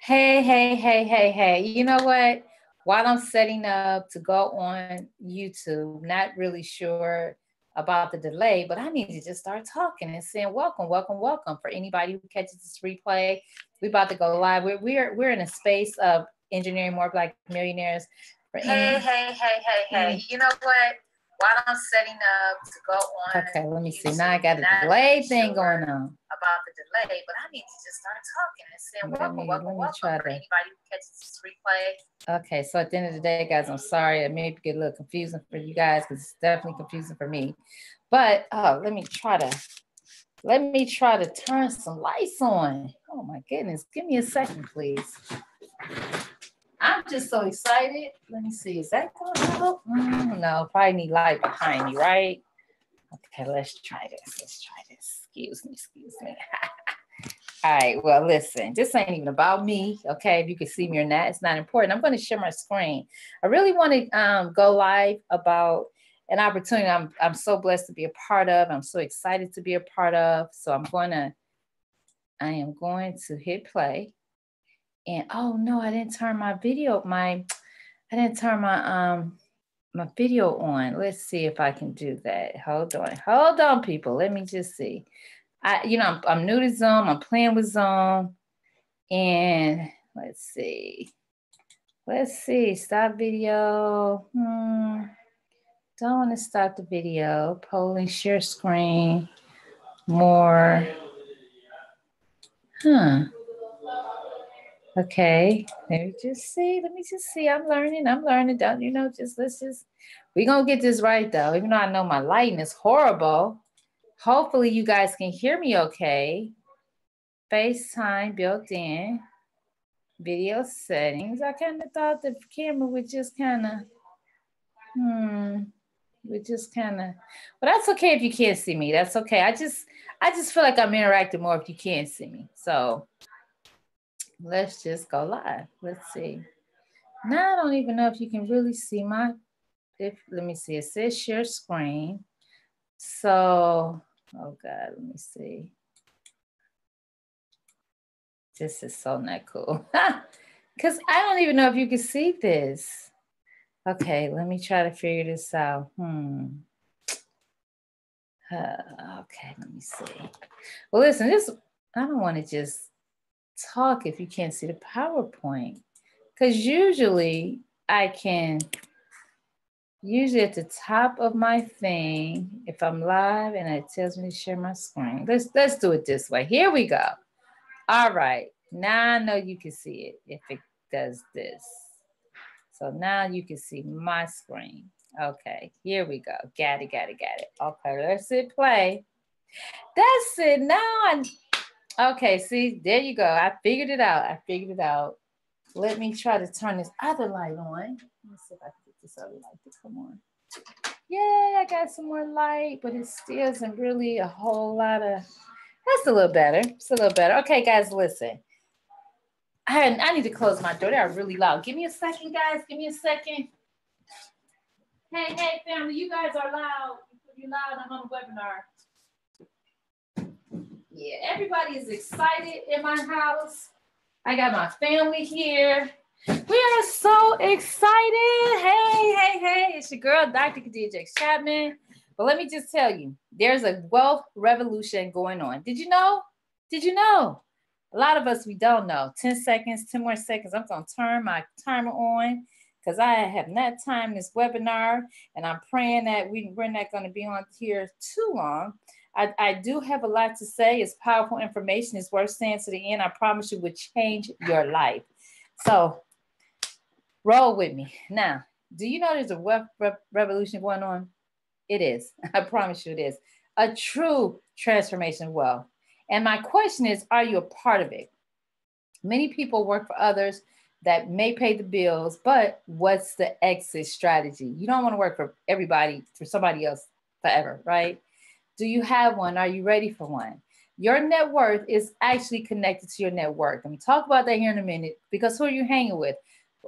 Hey, hey, hey, hey, hey. You know what? While I'm setting up to go on YouTube, not really sure about the delay, but I need to just start talking and saying welcome, welcome, welcome. For anybody who catches this replay, we about to go live. We're in a space of engineering more Black millionaires. For hey, hey, hey, hey, hey. You know what? While I'm setting up to go on. Okay, let me see. Now I got a delay thing going on. About the delay, but I need to just start talking and saying welcome, welcome, welcome for anybody who catches this replay. Okay, so at the end of the day, guys, I'm sorry. It may get a little confusing for you guys because it's definitely confusing for me. But let me try to turn some lights on. Oh my goodness, give me a second, please. I'm just so excited. Let me see, is that going to help? No, probably need light behind me, right? Okay, let's try this. Excuse me. All right, well, listen, this ain't even about me, okay? If you can see me or not, it's not important. I'm going to share my screen. I really want to go live about an opportunity I'm so blessed to be a part of. I'm so excited to be a part of. So I am going to hit play. And oh no, I didn't turn my video, my video on. Let's see if I can do that. Hold on, people. Let me just see. I'm new to Zoom. I'm playing with Zoom. And let's see. Stop video. Don't want to stop the video. Polling, share screen. More. Okay, let me just see. I'm learning. Don't we're gonna get this right though. Even though I know my lighting is horrible. Hopefully you guys can hear me okay. FaceTime built in. Video settings. I kind of thought the camera would just kind of, but that's okay if you can't see me. That's okay. I just feel like I'm interacting more if you can't see me. So let's just go live. Let's see. Now I don't even know if you can really see let me see. It says share screen. So, oh God, let me see. This is so not cool. Because I don't even know if you can see this. Okay, let me try to figure this out. Okay, let me see. Well, listen, I don't want to just talk if you can't see the PowerPoint. Because usually at the top of my thing, if I'm live and it tells me to share my screen, let's do it this way. Here we go. All right, now I know you can see it if it does this. So now you can see my screen. Okay, here we go. Got it. Okay, let's hit play. That's it. Now okay, see, there you go. I figured it out. Let me try to turn this other light on. Let me see if I can get this other light to come on. Yeah, I got some more light, but it still isn't really a whole lot of, that's a little better. It's a little better. Okay, guys, listen. I need to close my door. They are really loud. Give me a second, guys. Give me a second. Hey, family, you guys are loud. You're loud. I'm on a webinar. Yeah, everybody is excited in my house. I got my family here. We are so excited. Hey. It's your girl, Dr. Khadijah Chapman. But let me just tell you, there's a wealth revolution going on. Did you know? A lot of us, we don't know. 10 seconds, 10 more seconds. I'm going to turn my timer on because I have not timed this webinar. And I'm praying that we're not going to be on here too long. I do have a lot to say. It's powerful information. It's worth saying to the end. I promise you, will change your life. So roll with me. Now, do you know there's a wealth revolution going on? It is. I promise you it is. A true transformation of wealth. And my question is, are you a part of it? Many people work for others that may pay the bills, but what's the exit strategy? You don't want to work for somebody else forever, right? Do you have one? Are you ready for one? Your net worth is actually connected to your network. Let me talk about that here in a minute, because who are you hanging with?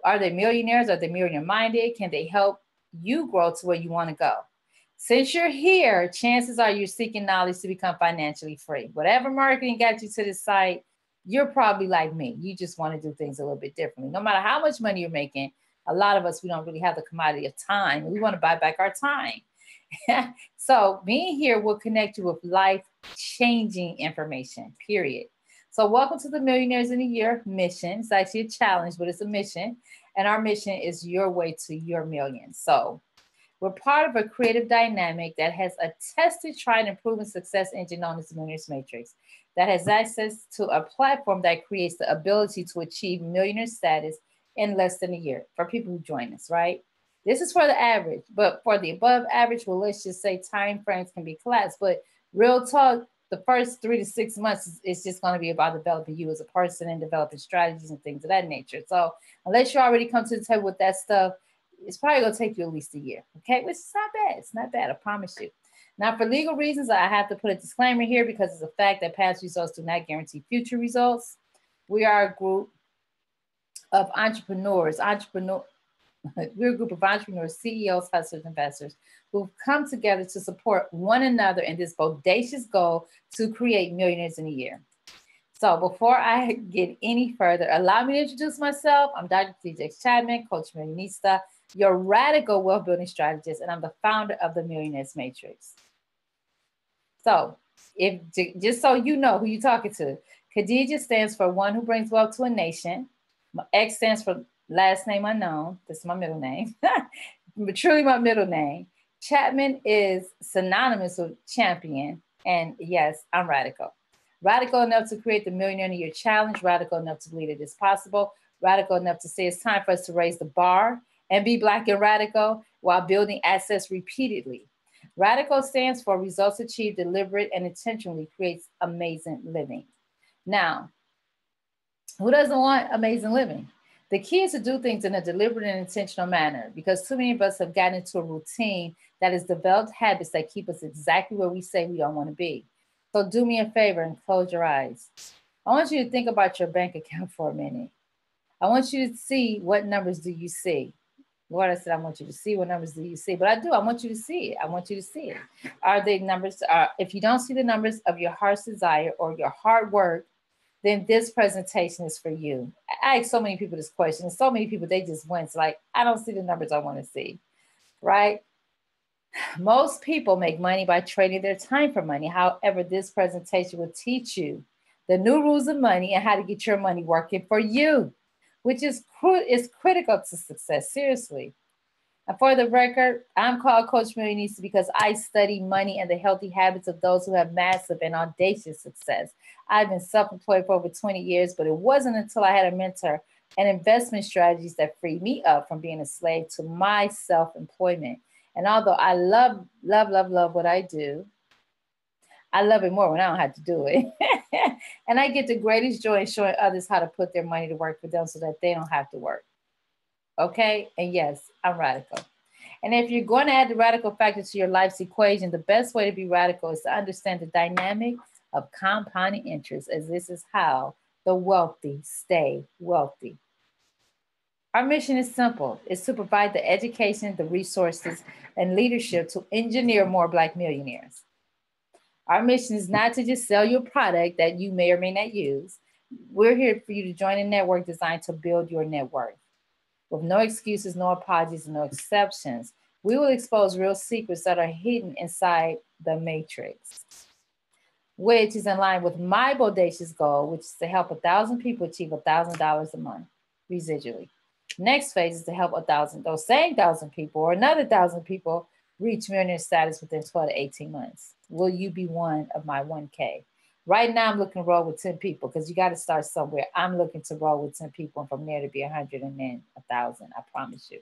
Are they millionaires? Are they millionaire minded? Can they help you grow to where you want to go? Since you're here, chances are you're seeking knowledge to become financially free. Whatever marketing got you to this site, you're probably like me. You just want to do things a little bit differently. No matter how much money you're making, a lot of us, we don't really have the commodity of time. We want to buy back our time. So being here will connect you with life-changing information, period. So welcome to the Millionaires in a Year mission. It's actually a challenge, but it's a mission. And our mission is your way to your millions. So we're part of a creative dynamic that has a tested, tried, and proven success engine known as the Millionaire's Matrix that has access to a platform that creates the ability to achieve millionaire status in less than a year for people who join us, right? This is for the average, but for the above average, well, let's just say time frames can be collapsed. But real talk, the first 3 to 6 months is just going to be about developing you as a person and developing strategies and things of that nature. So unless you already come to the table with that stuff, it's probably going to take you at least a year, okay? Which is not bad. It's not bad, I promise you. Now, for legal reasons, I have to put a disclaimer here because it's a fact that past results do not guarantee future results. We are a group of entrepreneurs, we're a group of entrepreneurs, CEOs, hustlers, investors who've come together to support one another in this bodacious goal to create millionaires in a year. So before I get any further, allow me to introduce myself. I'm Dr. Khadijah Chapman, Coach Millionista, your radical wealth building strategist, and I'm the founder of the Millionaire's Matrix. So if just so you know who you're talking to, Khadijah stands for one who brings wealth to a nation. X stands for last name unknown. This is my middle name, but truly my middle name. Chapman is synonymous with champion. And yes, I'm radical. Radical enough to create the Millionaire in a Year challenge, radical enough to believe it is possible, radical enough to say it's time for us to raise the bar and be Black and radical while building assets repeatedly. Radical stands for results achieved deliberate and intentionally creates amazing living. Now, who doesn't want amazing living? The key is to do things in a deliberate and intentional manner because too many of us have gotten into a routine that has developed habits that keep us exactly where we say we don't want to be. So do me a favor and close your eyes. I want you to think about your bank account for a minute. I want you to see what numbers do you see. Lord, I said, I want you to see what numbers do you see, but I want you to see it. I want you to see it. Are they numbers? If you don't see the numbers of your heart's desire or your hard work, then this presentation is for you. I ask so many people this question, and so many people, they just wince like, I don't see the numbers I want to see, right? Most people make money by trading their time for money. However, this presentation will teach you the new rules of money and how to get your money working for you, which is critical to success, seriously. And for the record, I'm called Coach Millionista because I study money and the healthy habits of those who have massive and audacious success. I've been self-employed for over 20 years, but it wasn't until I had a mentor and investment strategies that freed me up from being a slave to my self-employment. And although I love what I do, I love it more when I don't have to do it. And I get the greatest joy in showing others how to put their money to work for them so that they don't have to work. Okay? And yes, I'm radical. And if you're going to add the radical factor to your life's equation, the best way to be radical is to understand the dynamic of compounding interest, as this is how the wealthy stay wealthy. Our mission is simple. It's to provide the education, the resources, and leadership to engineer more Black millionaires. Our mission is not to just sell you a product that you may or may not use. We're here for you to join a network designed to build your net worth. With no excuses, no apologies, no exceptions, we will expose real secrets that are hidden inside the matrix, which is in line with my bodacious goal, which is to help 1,000 people achieve $1,000 a month residually. Next phase is to help those same 1,000 people or another 1,000 people reach millionaire status within 12 to 18 months. Will you be one of my 1K? Right now, I'm looking to roll with 10 people because you got to start somewhere. I'm looking to roll with 10 people and from there to be 100 and then 1,000. I promise you.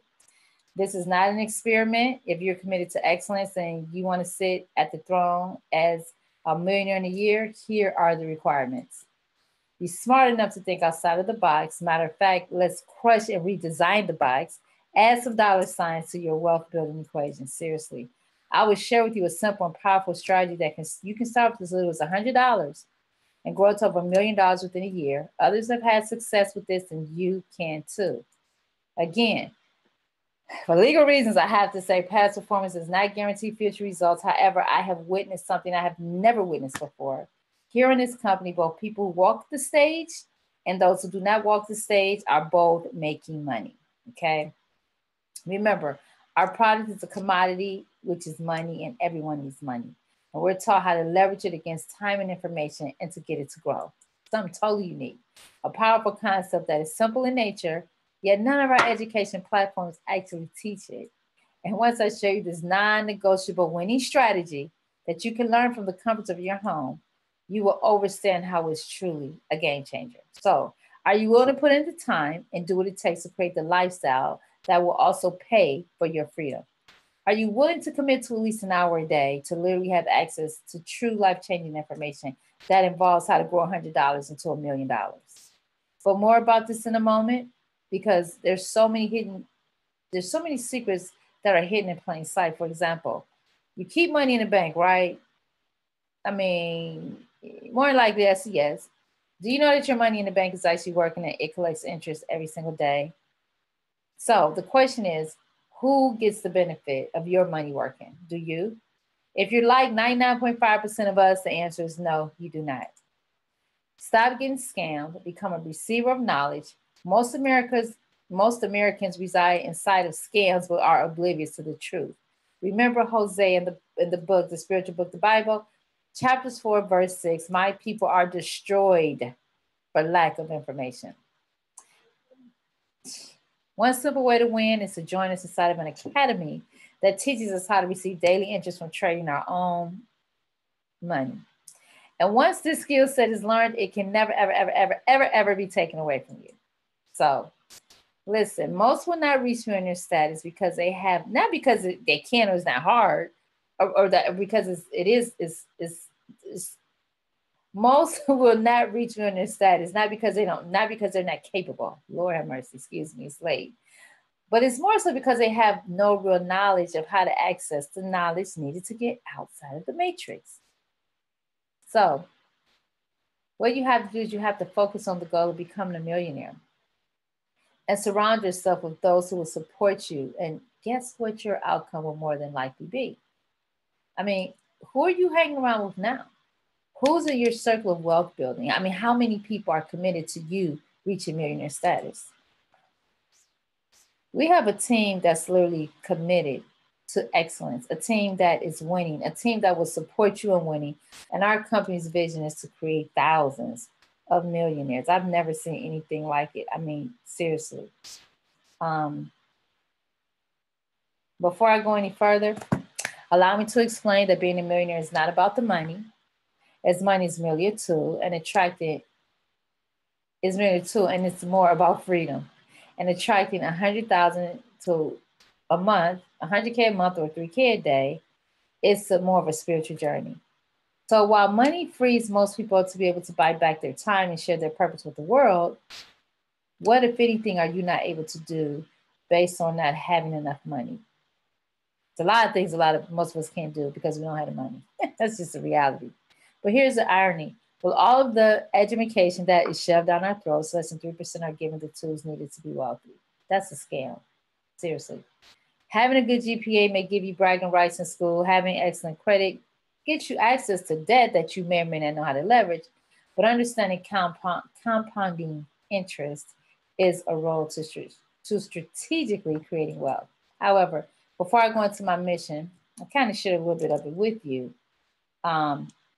This is not an experiment. If you're committed to excellence and you want to sit at the throne as a millionaire in a year, here are the requirements. Be smart enough to think outside of the box. Matter of fact, let's crush and redesign the box. Add some dollar signs to your wealth building equation. Seriously. I will share with you a simple and powerful strategy that you can start with as little as $100 and grow to over $1 million within a year. Others have had success with this and you can too. Again, for legal reasons, I have to say past performance does not guarantee future results. However, I have witnessed something I have never witnessed before. Here in this company, both people who walk the stage and those who do not walk the stage are both making money. Okay. Remember, our product is a commodity, which is money, and everyone needs money. And we're taught how to leverage it against time and information and to get it to grow. Something totally unique. A powerful concept that is simple in nature, yet none of our education platforms actually teach it. And once I show you this non-negotiable winning strategy that you can learn from the comforts of your home, you will understand how it's truly a game changer. So, are you willing to put in the time and do what it takes to create the lifestyle that will also pay for your freedom? Are you willing to commit to at least an hour a day to literally have access to true life-changing information that involves how to grow $100 into $1 million? But more about this in a moment, because there's so many secrets that are hidden in plain sight. For example, you keep money in the bank, right? I mean, more likely that's a yes. Do you know that your money in the bank is actually working and it collects interest every single day? So the question is, who gets the benefit of your money working? Do you? If you're like 99.5% of us, the answer is no, you do not. Stop getting scammed, become a receiver of knowledge. Most Americans reside inside of scams but are oblivious to the truth. Remember Hosea in the book, the spiritual book, the Bible, chapters 4, verse 6, my people are destroyed for lack of information. One simple way to win is to join us inside of an academy that teaches us how to receive daily interest from trading our own money. And once this skill set is learned, it can never, ever, ever, ever, ever, ever be taken away from you. So listen, most will not reach millionaire status because they have, not because they can or it's not hard, or that because most will not reach millionaire status, not because they're not capable. Lord have mercy, excuse me, it's late. But it's more so because they have no real knowledge of how to access the knowledge needed to get outside of the matrix. So what you have to do is you have to focus on the goal of becoming a millionaire and surround yourself with those who will support you. And guess what your outcome will more than likely be? I mean, who are you hanging around with now? Who's in your circle of wealth building? I mean, how many people are committed to you reaching millionaire status? We have a team that's literally committed to excellence, a team that is winning, a team that will support you in winning. And our company's vision is to create thousands of millionaires. I've never seen anything like it. I mean, seriously. Before I go any further, allow me to explain that being a millionaire is not about the money, as money is merely a tool, and attracting is merely a tool, and it's more about freedom. And attracting 100,000 to a month, 100K a month, or 3K a day, it's more of a spiritual journey. So while money frees most people to be able to buy back their time and share their purpose with the world, what, if anything, are you not able to do based on not having enough money? It's a lot of things most of us can't do because we don't have the money. That's just the reality. But here's the irony. With all of the education that is shoved down our throats, less than 3% are given the tools needed to be wealthy. That's a scam. Seriously. Having a good GPA may give you bragging rights in school. Having excellent credit gets you access to debt that you may or may not know how to leverage. But understanding compounding interest is a role to strategically creating wealth. However, before I go into my mission, I kind of share a little bit of it with you,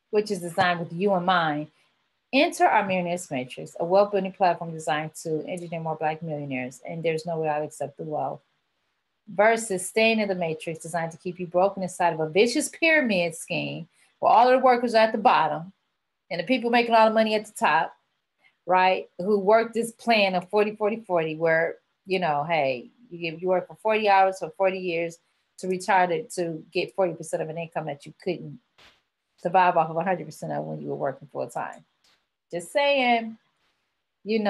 which is designed with you in mind. Enter our Millionaire's Matrix, a wealth building platform designed to engineer more Black millionaires, and there's no way I'll accept the wealth, versus staying in the matrix designed to keep you broken inside of a vicious pyramid scheme where all of the workers are at the bottom and the people making all the money at the top, right? Who work this plan of 40-40-40 where, hey, you work for 40 hours for 40 years to retire to get 40% of an income that you couldn't survive off of 100% of when you were working full time. Just saying, is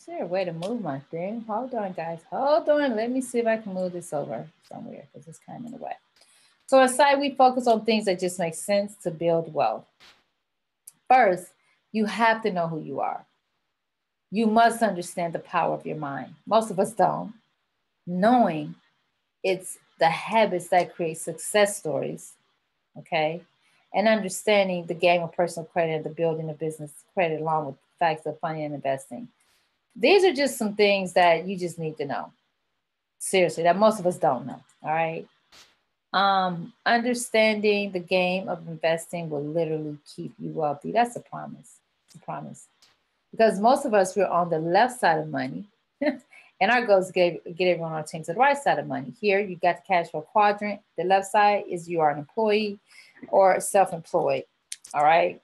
there a way to move my thing? Hold on, guys. Hold on. Let me see if I can move this over somewhere because it's kind of in the way. So inside, we focus on things that just make sense to build wealth. First, you have to know who you are. You must understand the power of your mind. Most of us don't. Knowing it's the habits that create success stories, okay? and understanding the game of personal credit and the building of business credit along with the facts of funding and investing. These are just some things that you just need to know. Seriously, that most of us don't know. All right. Understanding the game of investing will literally keep you wealthy. That's a promise. It's a promise. Because most of us, we're on the left side of money. And our goal is to get everyone on our team to the right side of money. Here, you got the cash flow quadrant. The left side is you are an employee or self-employed. All right.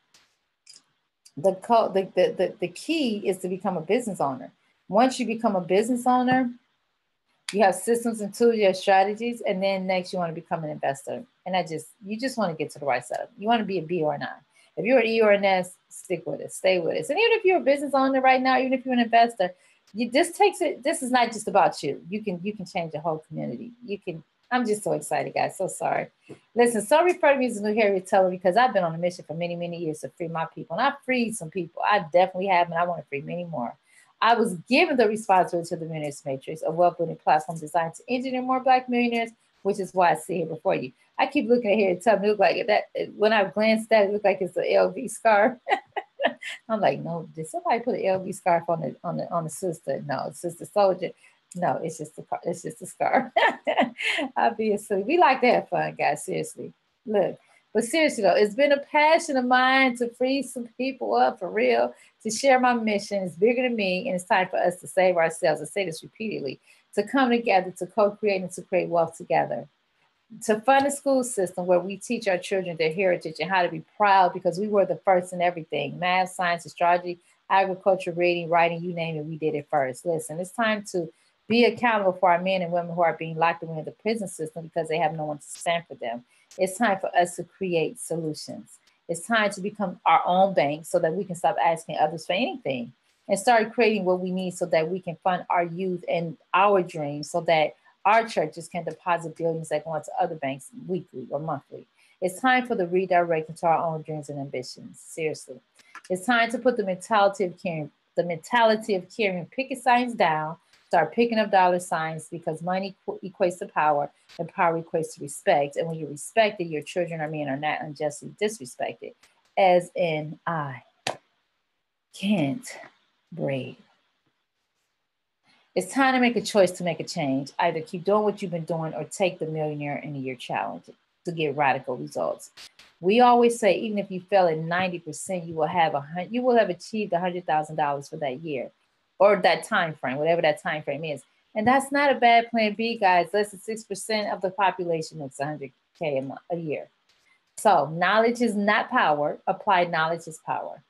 The key is to become a business owner. Once you become a business owner, you have systems and tools, you have strategies, and then next you want to become an investor. And you just want to get to the right side. You want to be a B or an I. If you're an E or an S, stick with it, stay with it. And even if you're a business owner right now, even if you're an investor, this is not just about you. You can change the whole community. I'm just so excited, guys. So sorry. Listen, so refer to me as a new Harriet Teller because I've been on a mission for many, many years to free my people. And I've freed some people. I definitely have, and I want to free many more. I was given the responsibility to the Millionaires Matrix, a wealth building platform designed to engineer more Black millionaires, which is why I see it before you. I keep looking at here and telling me, look like that. When I glanced at it, it looked like it's an LV scarf. I'm like, no, did somebody put an LV scarf on the sister? No, sister soldier. No, it's just a scarf. I'll be asleep. We like to have fun, guys. Seriously, look. But seriously though, it's been a passion of mine to free some people up for real, to share my mission. It's bigger than me, and it's time for us to save ourselves. I say this repeatedly, to come together, to co-create and to create wealth together. To fund a school system where we teach our children their heritage and how to be proud because we were the first in everything. Math, science, astrology, agriculture, reading, writing, you name it, we did it first. Listen, it's time to be accountable for our men and women who are being locked away in the prison system because they have no one to stand for them. It's time for us to create solutions. It's time to become our own bank so that we can stop asking others for anything and start creating what we need so that we can fund our youth and our dreams so that our churches can deposit billions that go into other banks weekly or monthly. It's time for the redirection to our own dreams and ambitions. Seriously. It's time to put the mentality of caring picket signs down. Start picking up dollar signs because money equates to power and power equates to respect. And when you're respected, your children or men are not unjustly disrespected. As in, I can't breathe. It's time to make a choice to make a change. Either keep doing what you've been doing or take the Millionaire in a Year challenge to get radical results. We always say, even if you fail at 90%, you will have achieved $100,000 for that year. Or that time frame, whatever that time frame is. And that's not a bad plan B, guys. Less than 6% of the population makes $100K a year. So knowledge is not power. Applied knowledge is power.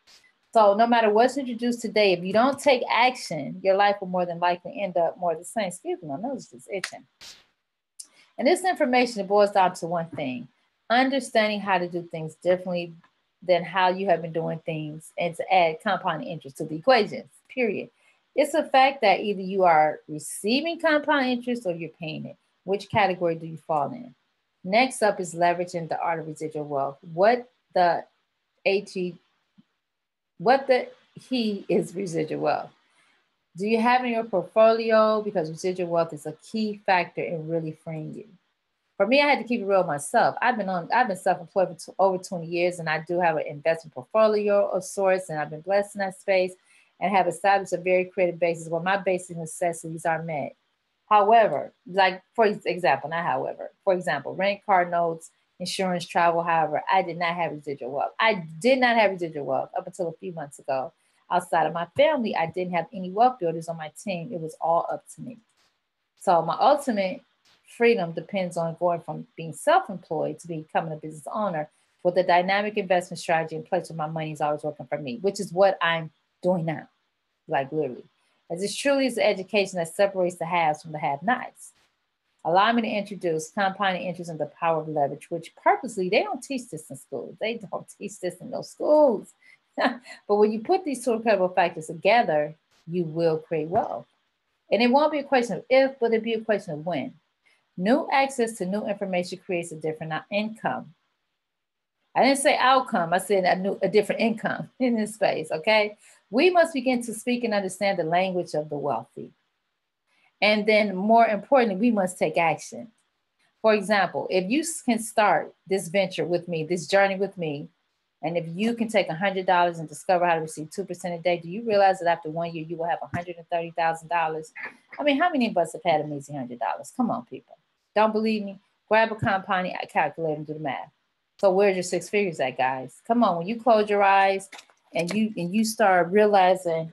So no matter what's introduced today, if you don't take action, your life will more than likely end up more the same. Excuse me, my nose is itching. And this information, it boils down to one thing: understanding how to do things differently than how you have been doing things and to add compound interest to the equations, period. It's a fact that either you are receiving compound interest or you're paying it. Which category do you fall in? Next up is leveraging the art of residual wealth. What the he is residual wealth. Do you have in your portfolio? Because residual wealth is a key factor in really freeing you. For me, I had to keep it real myself. I've been self-employed for over 20 years, and I do have an investment portfolio of sorts, and I've been blessed in that space and have established a very creative basis where my basic necessities are met. However, for example, rent, car notes, insurance, travel. However, I did not have residual wealth. I did not have residual wealth up until a few months ago. Outside of my family, I didn't have any wealth builders on my team. It was all up to me. So my ultimate freedom depends on going from being self-employed to becoming a business owner with a dynamic investment strategy in place where my money is always working for me, which is what I'm doing now, like literally. As it truly is the education that separates the haves from the have-nots. Allow me to introduce compounding interest and the power of leverage, which purposely, they don't teach this in schools. They don't teach this in those schools. But when you put these two incredible factors together, you will create wealth. And it won't be a question of if, but it'll be a question of when. New access to new information creates a different income. I didn't say outcome, I said a different income in this space, okay? We must begin to speak and understand the language of the wealthy. And then more importantly, we must take action. For example, if you can start this venture with me, this journey with me, and if you can take $100 and discover how to receive 2% a day, do you realize that after 1 year, you will have $130,000? I mean, how many of us have had an easy $100? Come on, people. Don't believe me? Grab a compounding calculator and do the math. So where's your six figures at, guys? Come on, when you close your eyes and you start realizing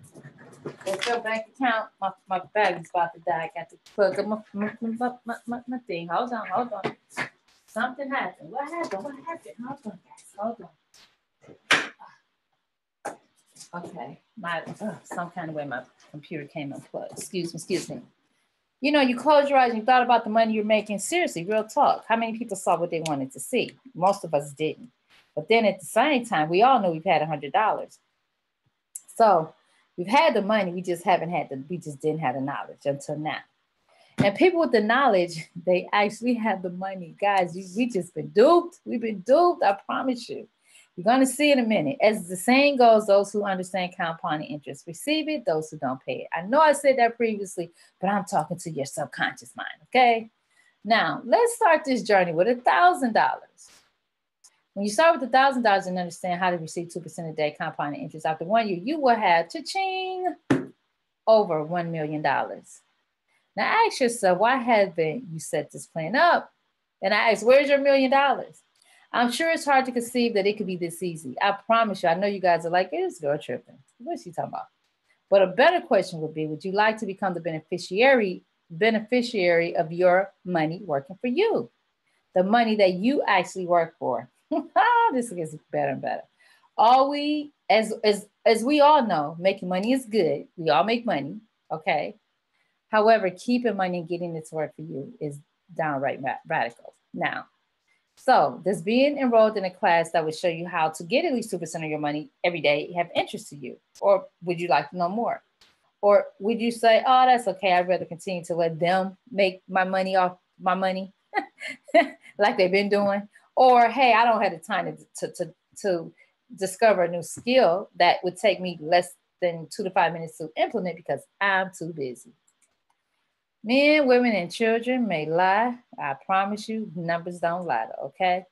that your bank account, my battery's about to die. I got to plug up my thing. Hold on. Something happened. What happened? Hold on, guys. Hold on. Okay, some kind of way my computer came unplugged. Excuse me. You know, you close your eyes and you thought about the money you're making. Seriously, real talk. How many people saw what they wanted to see? Most of us didn't. But then at the same time, we all know we've had $100. So we've had the money, we just didn't have the knowledge until now. And people with the knowledge, they actually have the money. Guys, we just been duped. We've been duped, I promise you. You're going to see in a minute. As the saying goes, those who understand compounding interest receive it, those who don't pay it. I know I said that previously, but I'm talking to your subconscious mind, okay? Now, let's start this journey with $1,000. When you start with $1,000 and understand how to receive 2% a day compounding interest after 1 year, you will have cha-ching over $1 million. Now ask yourself, why haven't you set this plan up? And I ask, where's your $1 million? I'm sure it's hard to conceive that it could be this easy. I promise you, I know you guys are like, this girl tripping. What's she talking about? But a better question would be, would you like to become the beneficiary of your money working for you? The money that you actually work for. This gets better and better. As we all know, making money is good. We all make money, okay? However, keeping money and getting it to work for you is downright radical. Now, so does being enrolled in a class that would show you how to get at least 2% of your money every day have interest to you? Or would you like to know more? Or would you say, oh, that's okay, I'd rather continue to let them make my money off my money like they've been doing? Or, hey, I don't have the time to discover a new skill that would take me less than 2 to 5 minutes to implement because I'm too busy. Men, women, and children may lie. I promise you, numbers don't lie, okay?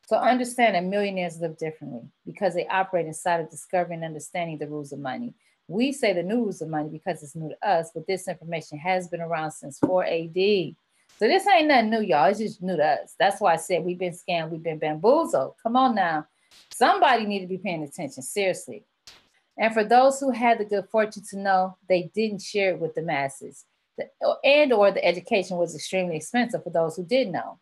So understand that millionaires live differently because they operate inside of discovering and understanding the rules of money. We say the new rules of money because it's new to us, but this information has been around since 4 AD. So this ain't nothing new, y'all. It's just new to us. That's why I said we've been scammed. We've been bamboozled. Come on now. Somebody need to be paying attention, seriously. And for those who had the good fortune to know, they didn't share it with the masses. Or the education was extremely expensive for those who did know.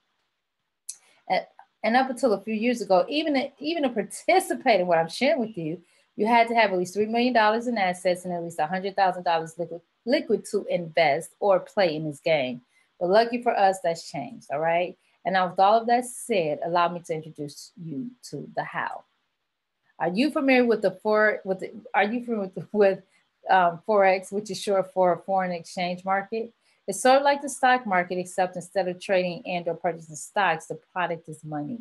And up until a few years ago, even to participate in what I'm sharing with you, you had to have at least $3 million in assets and at least $100,000 liquid to invest or play in this game. But lucky for us, that's changed, all right? And now with all of that said, allow me to introduce you to the how. Are you familiar with Forex, which is short for foreign exchange market? It's sort of like the stock market, except instead of trading and or purchasing stocks, the product is money.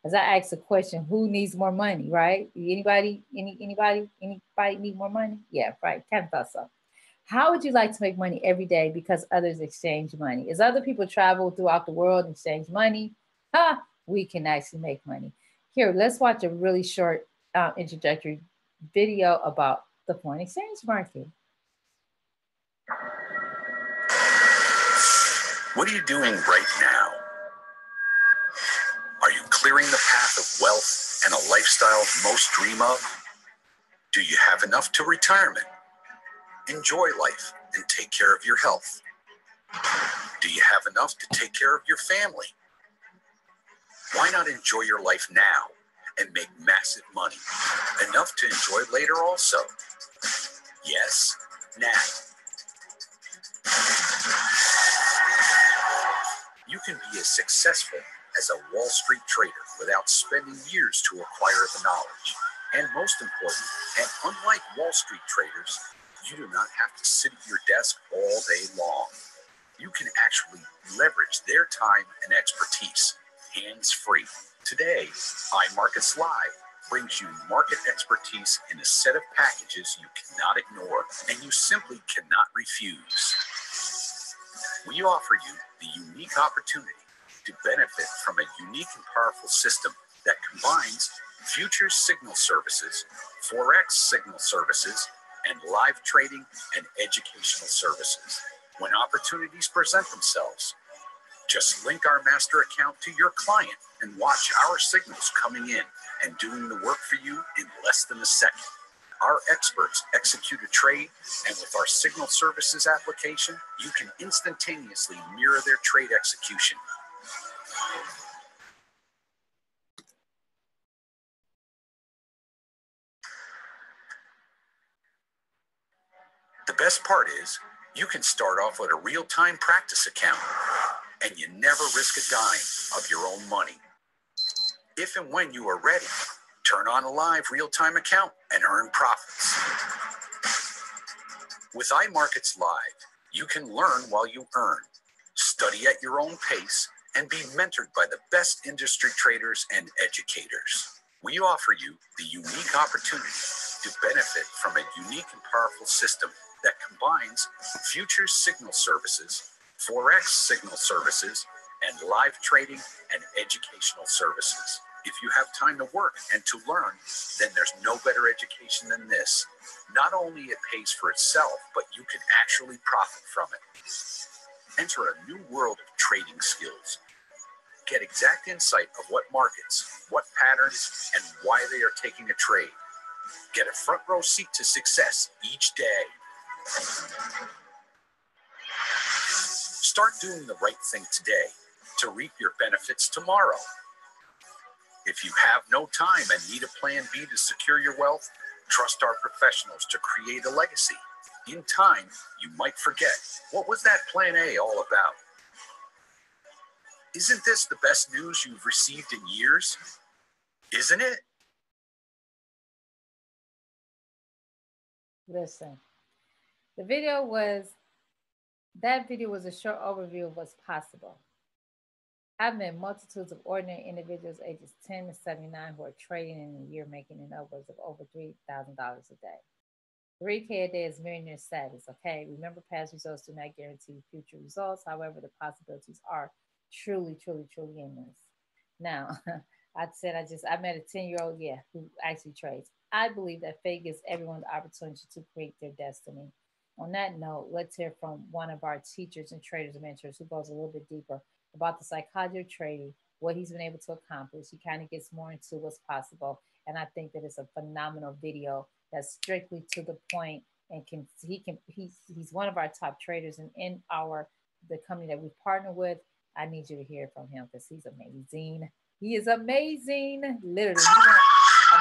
As I ask the question, who needs more money, right? Anybody need more money? Yeah, right, kind of thought so. How would you like to make money every day because others exchange money? As other people travel throughout the world and exchange money, we can actually make money. Here, let's watch a really short introductory video about the foreign exchange market. What are you doing right now? Are you clearing the path of wealth and a lifestyle most dream of? Do you have enough to retirement? Enjoy life and take care of your health. Do you have enough to take care of your family? Why not enjoy your life now and make massive money, enough to enjoy later also? Yes, now. You can be as successful as a Wall Street trader without spending years to acquire the knowledge. And most important, and unlike Wall Street traders, you do not have to sit at your desk all day long. You can actually leverage their time and expertise, hands-free. Today, iMarkets Live brings you market expertise in a set of packages you cannot ignore, and you simply cannot refuse. We offer you the unique opportunity to benefit from a unique and powerful system that combines futures signal services, forex signal services, and live trading and educational services. When opportunities present themselves, just link our master account to your client and watch our signals coming in and doing the work for you in less than a second. Our experts execute a trade, and with our signal services application, you can instantaneously mirror their trade execution. The best part is, you can start off with a real-time practice account, and you never risk a dime of your own money. If and when you are ready, turn on a live real-time account and earn profits. With iMarkets Live, you can learn while you earn, study at your own pace, and be mentored by the best industry traders and educators. We offer you the unique opportunity to benefit from a unique and powerful system that combines futures signal services, forex signal services, and live trading and educational services. If you have time to work and to learn, then there's no better education than this. Not only it pays for itself, but you can actually profit from it. Enter a new world of trading skills. Get exact insight of what markets, what patterns, and why they are taking a trade. Get a front row seat to success each day. Start doing the right thing today to reap your benefits tomorrow. If you have no time and need a plan B to secure your wealth, trust our professionals to create a legacy. In time, you might forget, what was that plan A all about? Isn't this the best news you've received in years? Isn't it? Listen, that video was a short overview of what's possible. I've met multitudes of ordinary individuals ages 10 to 79 who are trading in a year making an upwards of over $3,000 a day. 3K a day is millionaire status, okay? Remember, past results do not guarantee future results. However, the possibilities are truly, truly, truly endless. Now, I met a 10-year-old, who actually trades. I believe that fate gives everyone the opportunity to create their destiny. On that note, let's hear from one of our teachers and traders and mentors who goes a little bit deeper about the psychology of trading, what he's been able to accomplish. He kind of gets more into what's possible. And I think that it's a phenomenal video that's strictly to the point and he's one of our top traders, and in the company that we partner with, I need you to hear from him because he's amazing. He is amazing. Literally, you want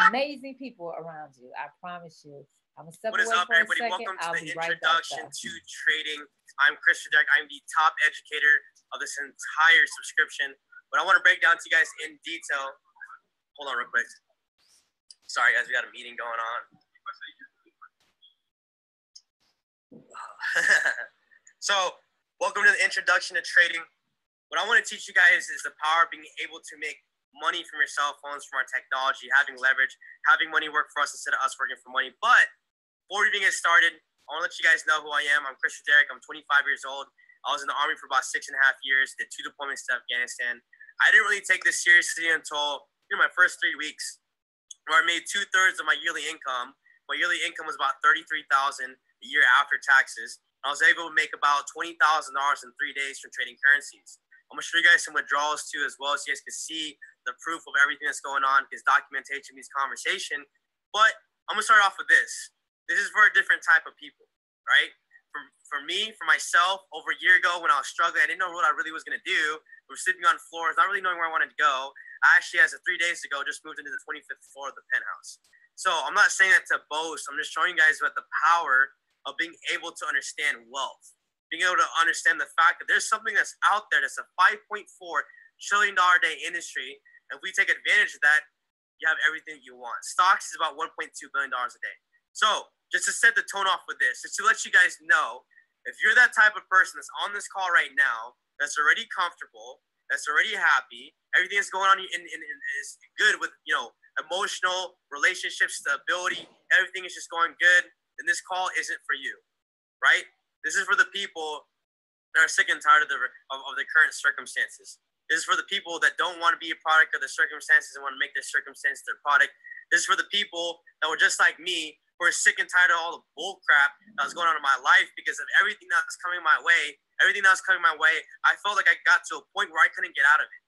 amazing people around you. I promise you. I'm gonna step away for a second. What is up, everybody? Welcome to the introduction to trading. I'm Khadijah. I'm the top educator of this entire subscription. But I want to break down to you guys in detail. Hold on real quick. Sorry, guys. We got a meeting going on. So, welcome to the introduction to trading. What I want to teach you guys is the power of being able to make money from your cell phones, from our technology, having leverage, having money work for us instead of us working for money. But before we even get started, I want to let you guys know who I am. I'm Khadijah. I'm 25 years old. I was in the Army for about 6.5 years, did 2 deployments to Afghanistan. I didn't really take this seriously until my first 3 weeks, where I made 2/3 of my yearly income. My yearly income was about $33,000 a year after taxes. I was able to make about $20,000 in 3 days from trading currencies. I'm going to show you guys some withdrawals too, as well, so you guys can see the proof of everything that's going on, because documentation means conversation. But I'm going to start off with this. This is for a different type of people, right? For me, for myself, over a year ago when I was struggling, I didn't know what I really was going to do. I was sleeping on floors, not really knowing where I wanted to go. I actually, as of 3 days ago, just moved into the 25th floor of the penthouse. So I'm not saying that to boast. I'm just showing you guys about the power of being able to understand wealth, being able to understand the fact that there's something that's out there that's a $5.4 trillion a day industry. And if we take advantage of that, you have everything you want. Stocks is about $1.2 billion a day. So just to set the tone off with this, just to let you guys know, if you're that type of person that's on this call right now, that's already comfortable, that's already happy, everything that's going on is good with, emotional relationship stability, everything is just going good, then this call isn't for you, right? This is for the people that are sick and tired of the current circumstances. This is for the people that don't want to be a product of their circumstances and want to make their circumstance their product. This is for the people that were just like me, who are sick and tired of all the bull crap that was going on in my life because of everything that was coming my way. Everything that was coming my way, I felt like I got to a point where I couldn't get out of it,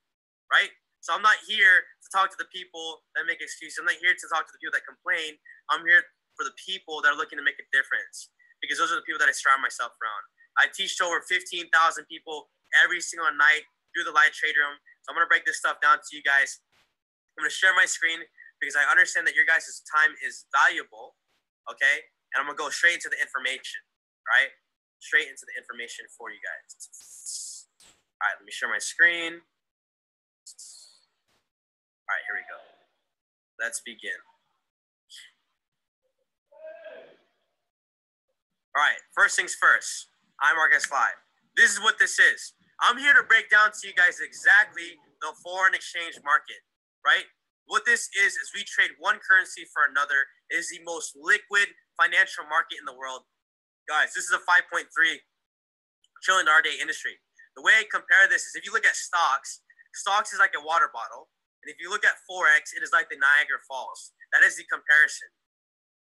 right? So I'm not here to talk to the people that make excuses. I'm not here to talk to the people that complain. I'm here for the people that are looking to make a difference, because those are the people that I surround myself around. I teach to over 15,000 people every single night through the live trade room. So I'm going to break this stuff down to you guys. I'm going to share my screen because I understand that your guys' time is valuable, okay? And I'm going to go straight into the information, right? Straight into the information for you guys. All right, let me share my screen. All right, here we go. Let's begin. All right, first things first. I'm Marcus Live. This is what this is. I'm here to break down to you guys exactly the foreign exchange market, right? What this is we trade one currency for another. It is the most liquid financial market in the world. Guys, this is a $5.3 trillion a day industry. The way I compare this is if you look at stocks is like a water bottle. And if you look at Forex, it is like the Niagara Falls. That is the comparison.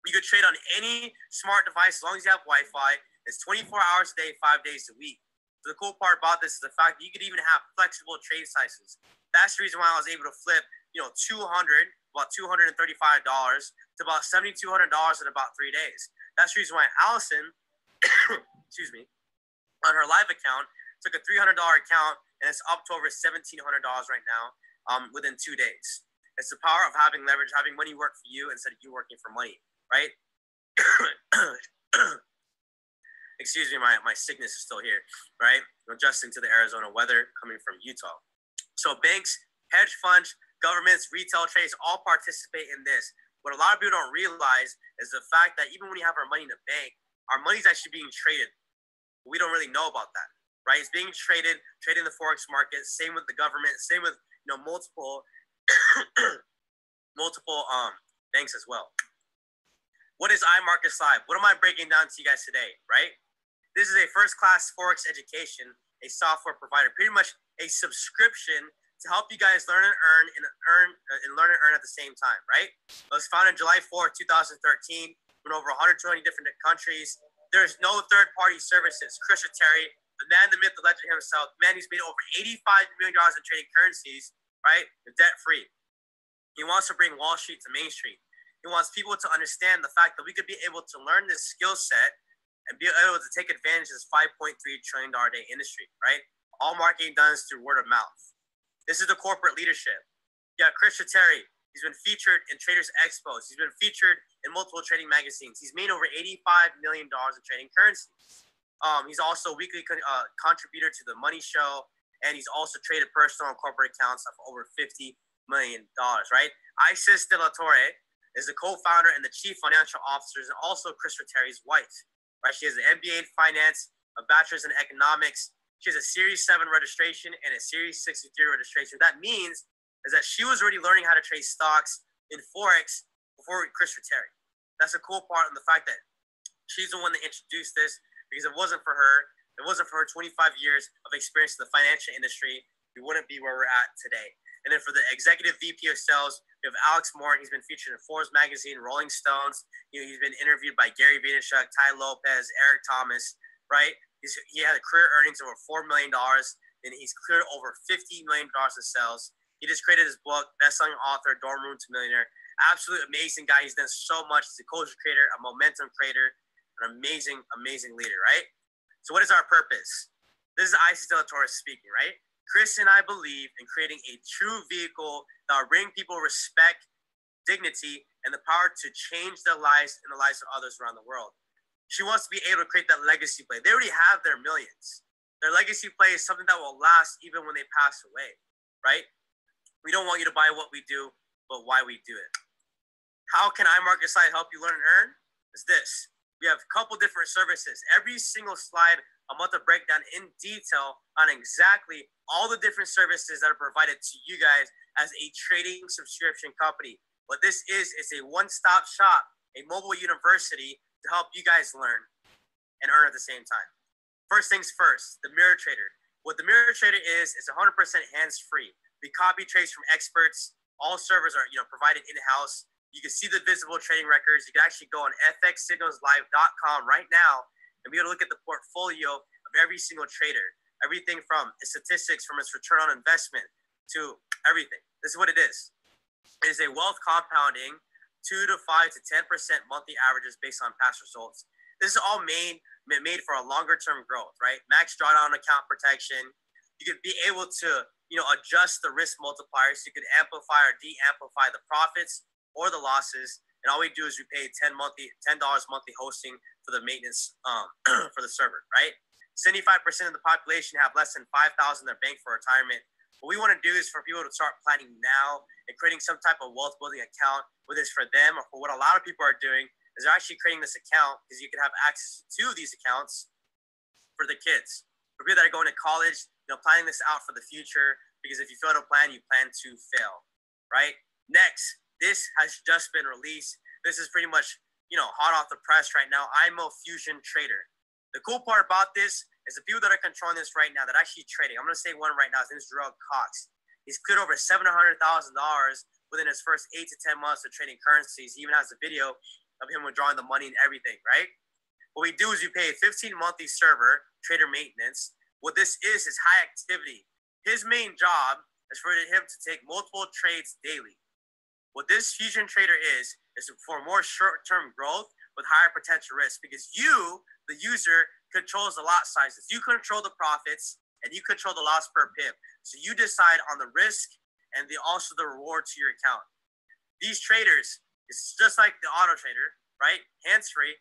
You could trade on any smart device as long as you have Wi-Fi. It's 24 hours a day, 5 days a week. So the cool part about this is the fact that you could even have flexible trade sizes. That's the reason why I was able to flip, about $235 to about $7,200 in about 3 days. That's the reason why Allison, excuse me, on her live account took a $300 account and it's up to over $1,700 right now within 2 days. It's the power of having leverage, having money work for you instead of you working for money, right? Excuse me, my sickness is still here, right? I'm adjusting to the Arizona weather coming from Utah. So banks, hedge funds, governments, retail trades all participate in this. What a lot of people don't realize is the fact that even when you have our money in the bank, our money is actually being traded. We don't really know about that, right? It's being traded in the Forex market. Same with the government. Same with multiple banks as well. What is iMarkets Live? What am I breaking down to you guys today, right? This is a first-class Forex education, a software provider, pretty much a subscription to help you guys learn and earn at the same time, right? It was founded July 4th, 2013, in over 120 different countries. There's no third-party services. Khadijah, the man, the myth, the legend himself, man, he's made over $85 million in trading currencies, right? Debt-free. He wants to bring Wall Street to Main Street. He wants people to understand the fact that we could be able to learn this skill set and be able to take advantage of this $5.3 trillion a day industry, right? All marketing done is through word of mouth. This is the corporate leadership. Yeah, Khadijah, he's been featured in Traders Expos. He's been featured in multiple trading magazines. He's made over $85 million in trading currencies. He's also a weekly contributor to the Money Show, and he's also traded personal and corporate accounts of over $50 million, right? Isis De La Torre is the co-founder and the chief financial officer, and also Khadijah Terry's wife, right? She has an MBA in finance, a bachelor's in economics. She has a Series 7 registration and a Series 63 registration. What that means is that she was already learning how to trade stocks in Forex before Khadijah Terry. That's a cool part in the fact that she's the one that introduced this, because if it wasn't for her 25 years of experience in the financial industry, we wouldn't be where we're at today. And then for the executive VP of sales, we have Alex Moore. He's been featured in Forbes magazine, Rolling Stones. He's been interviewed by Gary Vaynerchuk, Ty Lopez, Eric Thomas, right? He had a career earnings of over $4 million, and he's cleared over $50 million in sales. He just created his book, best-selling author, Dorm Room to Millionaire. Absolute amazing guy. He's done so much. He's a culture creator, a momentum creator, an amazing, amazing leader, right? So what is our purpose? This is Isis De La Torre speaking, right? Chris and I believe in creating a true vehicle that will bring people respect, dignity, and the power to change their lives and the lives of others around the world. She wants to be able to create that legacy play. They already have their millions. Their legacy play is something that will last even when they pass away, right? We don't want you to buy what we do, but why we do it. How can iMarkets Live help you learn and earn? Is this. We have a couple different services. Every single slide, I'm about to break down in detail on exactly all the different services that are provided to you guys as a trading subscription company. What this is a one-stop shop, a mobile university to help you guys learn and earn at the same time. First things first, the Mirror Trader. What the Mirror Trader is 100% hands-free. We copy trades from experts. All servers are, provided in-house. You can see the visible trading records. You can actually go on fxsignalslive.com right now and be able to look at the portfolio of every single trader. Everything from its statistics, from its return on investment to everything. This is what it is. It is a wealth compounding 2 to 5 to 10% monthly averages based on past results. This is all made for a longer term growth, right? Max drawdown account protection. You could be able to, adjust the risk multipliers. You could amplify or de-amplify the profits or the losses. And all we do is we pay $10 monthly hosting for the maintenance for the server, right? 75% of the population have less than $5,000 in their bank for retirement. What we want to do is for people to start planning now and creating some type of wealth building account, whether it's for them or for what a lot of people are doing, is they're actually creating this account because you can have access to these accounts for the kids. For people that are going to college, planning this out for the future, because if you fail to plan, you plan to fail, right? Next, this has just been released. This is pretty much, hot off the press right now. IMO Fusion Trader. The cool part about this is the people that are controlling this right now that are actually trading. I'm going to say one right now. His name is Gerald Cox. He's cleared over $700,000 within his first 8 to 10 months of trading currencies. He even has a video of him withdrawing the money and everything, right? What we do is we pay a 15 monthly server, trader maintenance. What this is high activity. His main job is for him to take multiple trades daily. What this fusion trader is for more short-term growth with higher potential risk, because you, the user, controls the lot sizes. You control the profits and you control the loss per pip. So you decide on the risk and also the reward to your account. These traders, it's just like the auto trader, right? Hands-free.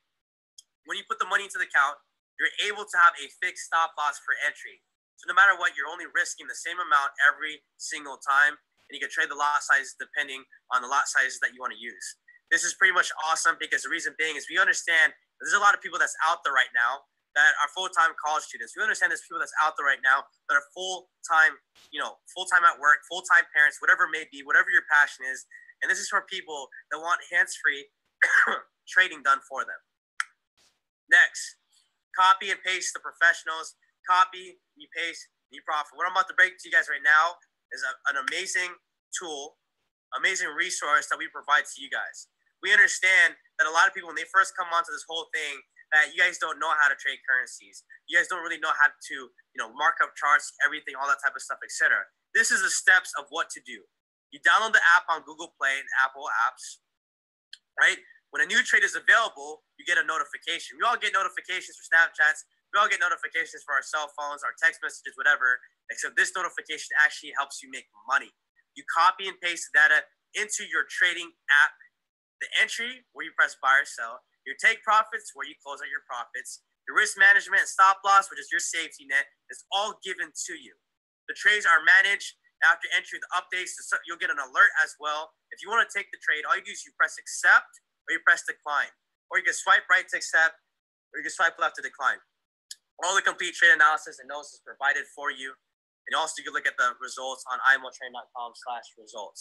When you put the money into the account, you're able to have a fixed stop loss for entry. So no matter what, you're only risking the same amount every single time, and you can trade the lot sizes depending on the lot sizes that you want to use. This is pretty much awesome because the reason being is we understand there's a lot of people that's out there right now that are full-time college students. We understand there's people that's out there right now that are full-time, full-time at work, full-time parents, whatever it may be, whatever your passion is. And this is for people that want hands-free trading done for them. Next, copy and paste the professionals. Copy, you paste, you profit. What I'm about to break to you guys right now is an amazing tool, amazing resource that we provide to you guys. We understand that a lot of people, when they first come onto this whole thing, that you guys don't know how to trade currencies. You guys don't really know how to, mark up charts, everything, all that type of stuff, etc. This is the steps of what to do. You download the app on Google Play and Apple apps, right? When a new trade is available, you get a notification. We all get notifications for Snapchats. We all get notifications for our cell phones, our text messages, whatever, except this notification actually helps you make money. You copy and paste the data into your trading app. The entry, where you press buy or sell. Your take profits, where you close out your profits. Your risk management and stop loss, which is your safety net, is all given to you. The trades are managed. After entry, the updates, you'll get an alert as well. If you want to take the trade, all you do is you press accept or you press decline. Or you can swipe right to accept or you can swipe left to decline. All the complete trade analysis and notes is provided for you. And also you can look at the results on imotrade.com/results.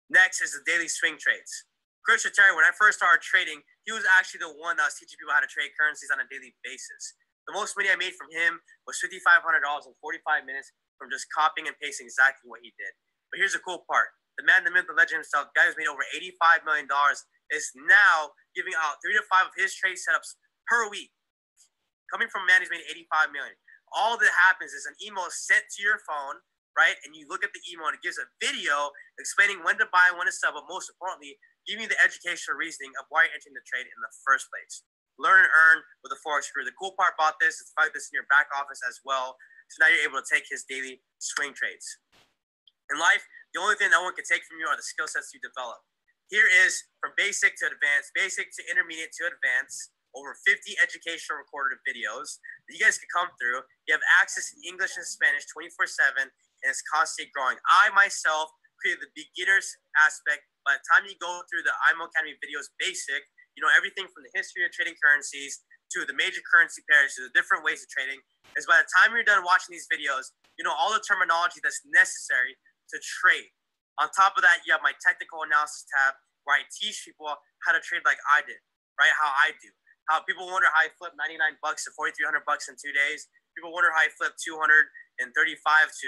Next is the daily swing trades. Chris Terry, when I first started trading, he was actually the one that was teaching people how to trade currencies on a daily basis. The most money I made from him was $5,500 in 45 minutes from just copying and pasting exactly what he did. But here's the cool part. The man, the myth, the legend himself, the guy who's made over $85 million, is now giving out 3 to 5 of his trade setups per week. Coming from a man who's made $85 million. All that happens is an email is sent to your phone, right? And you look at the email and it gives a video explaining when to buy and when to sell, but most importantly, giving you the educational reasoning of why you're entering the trade in the first place. Learn and earn with a Forex career. The cool part about this is find this in your back office as well. So now you're able to take his daily swing trades. In life, the only thing no one can take from you are the skill sets you develop. Here is from basic to advanced, basic to intermediate to advanced, over 50 educational recorded videos that you guys can come through. You have access in English and Spanish 24/7, and it's constantly growing. I myself created the beginners aspect. By the time you go through the IMO Academy videos basic, you know everything from the history of trading currencies to the major currency pairs to the different ways of trading. Is by the time you're done watching these videos, you know all the terminology that's necessary to trade. On top of that, you have my technical analysis tab where I teach people how to trade like I did, right? How I do. How people wonder how I flipped $99 to $4,300 in 2 days. People wonder how I flip 235 to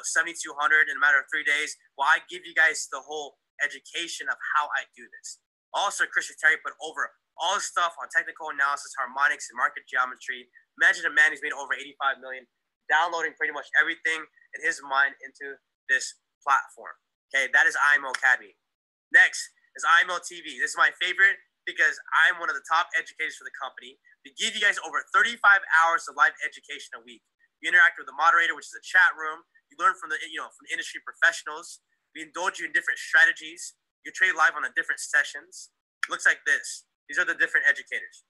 7,200 in a matter of 3 days. Well, I give you guys the whole education of how I do this. Also, Christian Terry put over all the stuff on technical analysis, harmonics, and market geometry. Imagine a man who's made over 85 million downloading pretty much everything in his mind into this platform. Okay, that is IMO Academy. Next is IMO TV. This is my favorite because I'm one of the top educators for the company. We give you guys over 35 hours of live education a week. You interact with the moderator, which is a chat room. You learn from the industry professionals. We indulge you in different strategies. You trade live on the different sessions. Looks like this. These are the different educators.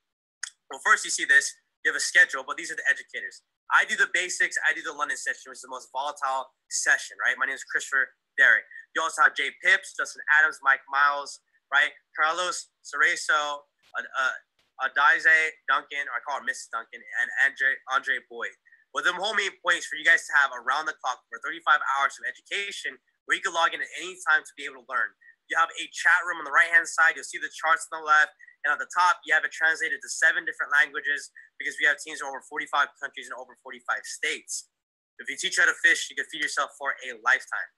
Well, first you see this. You have a schedule, but these are the educators. I do the basics. I do the London session, which is the most volatile session, right? My name is Christopher Derrick. You also have Jay Pips, Justin Adams, Mike Miles, right? Carlos Cerezo, Adize Duncan, or I call her Mrs. Duncan, and Andre Boyd. Well, the whole main point is for you guys to have around the clock for 35 hours of education where you can log in at any time to be able to learn. You have a chat room on the right-hand side. You'll see the charts on the left. And on the top, you have it translated to 7 different languages because we have teams in over 45 countries and over 45 states. If you teach how to fish, you can feed yourself for a lifetime.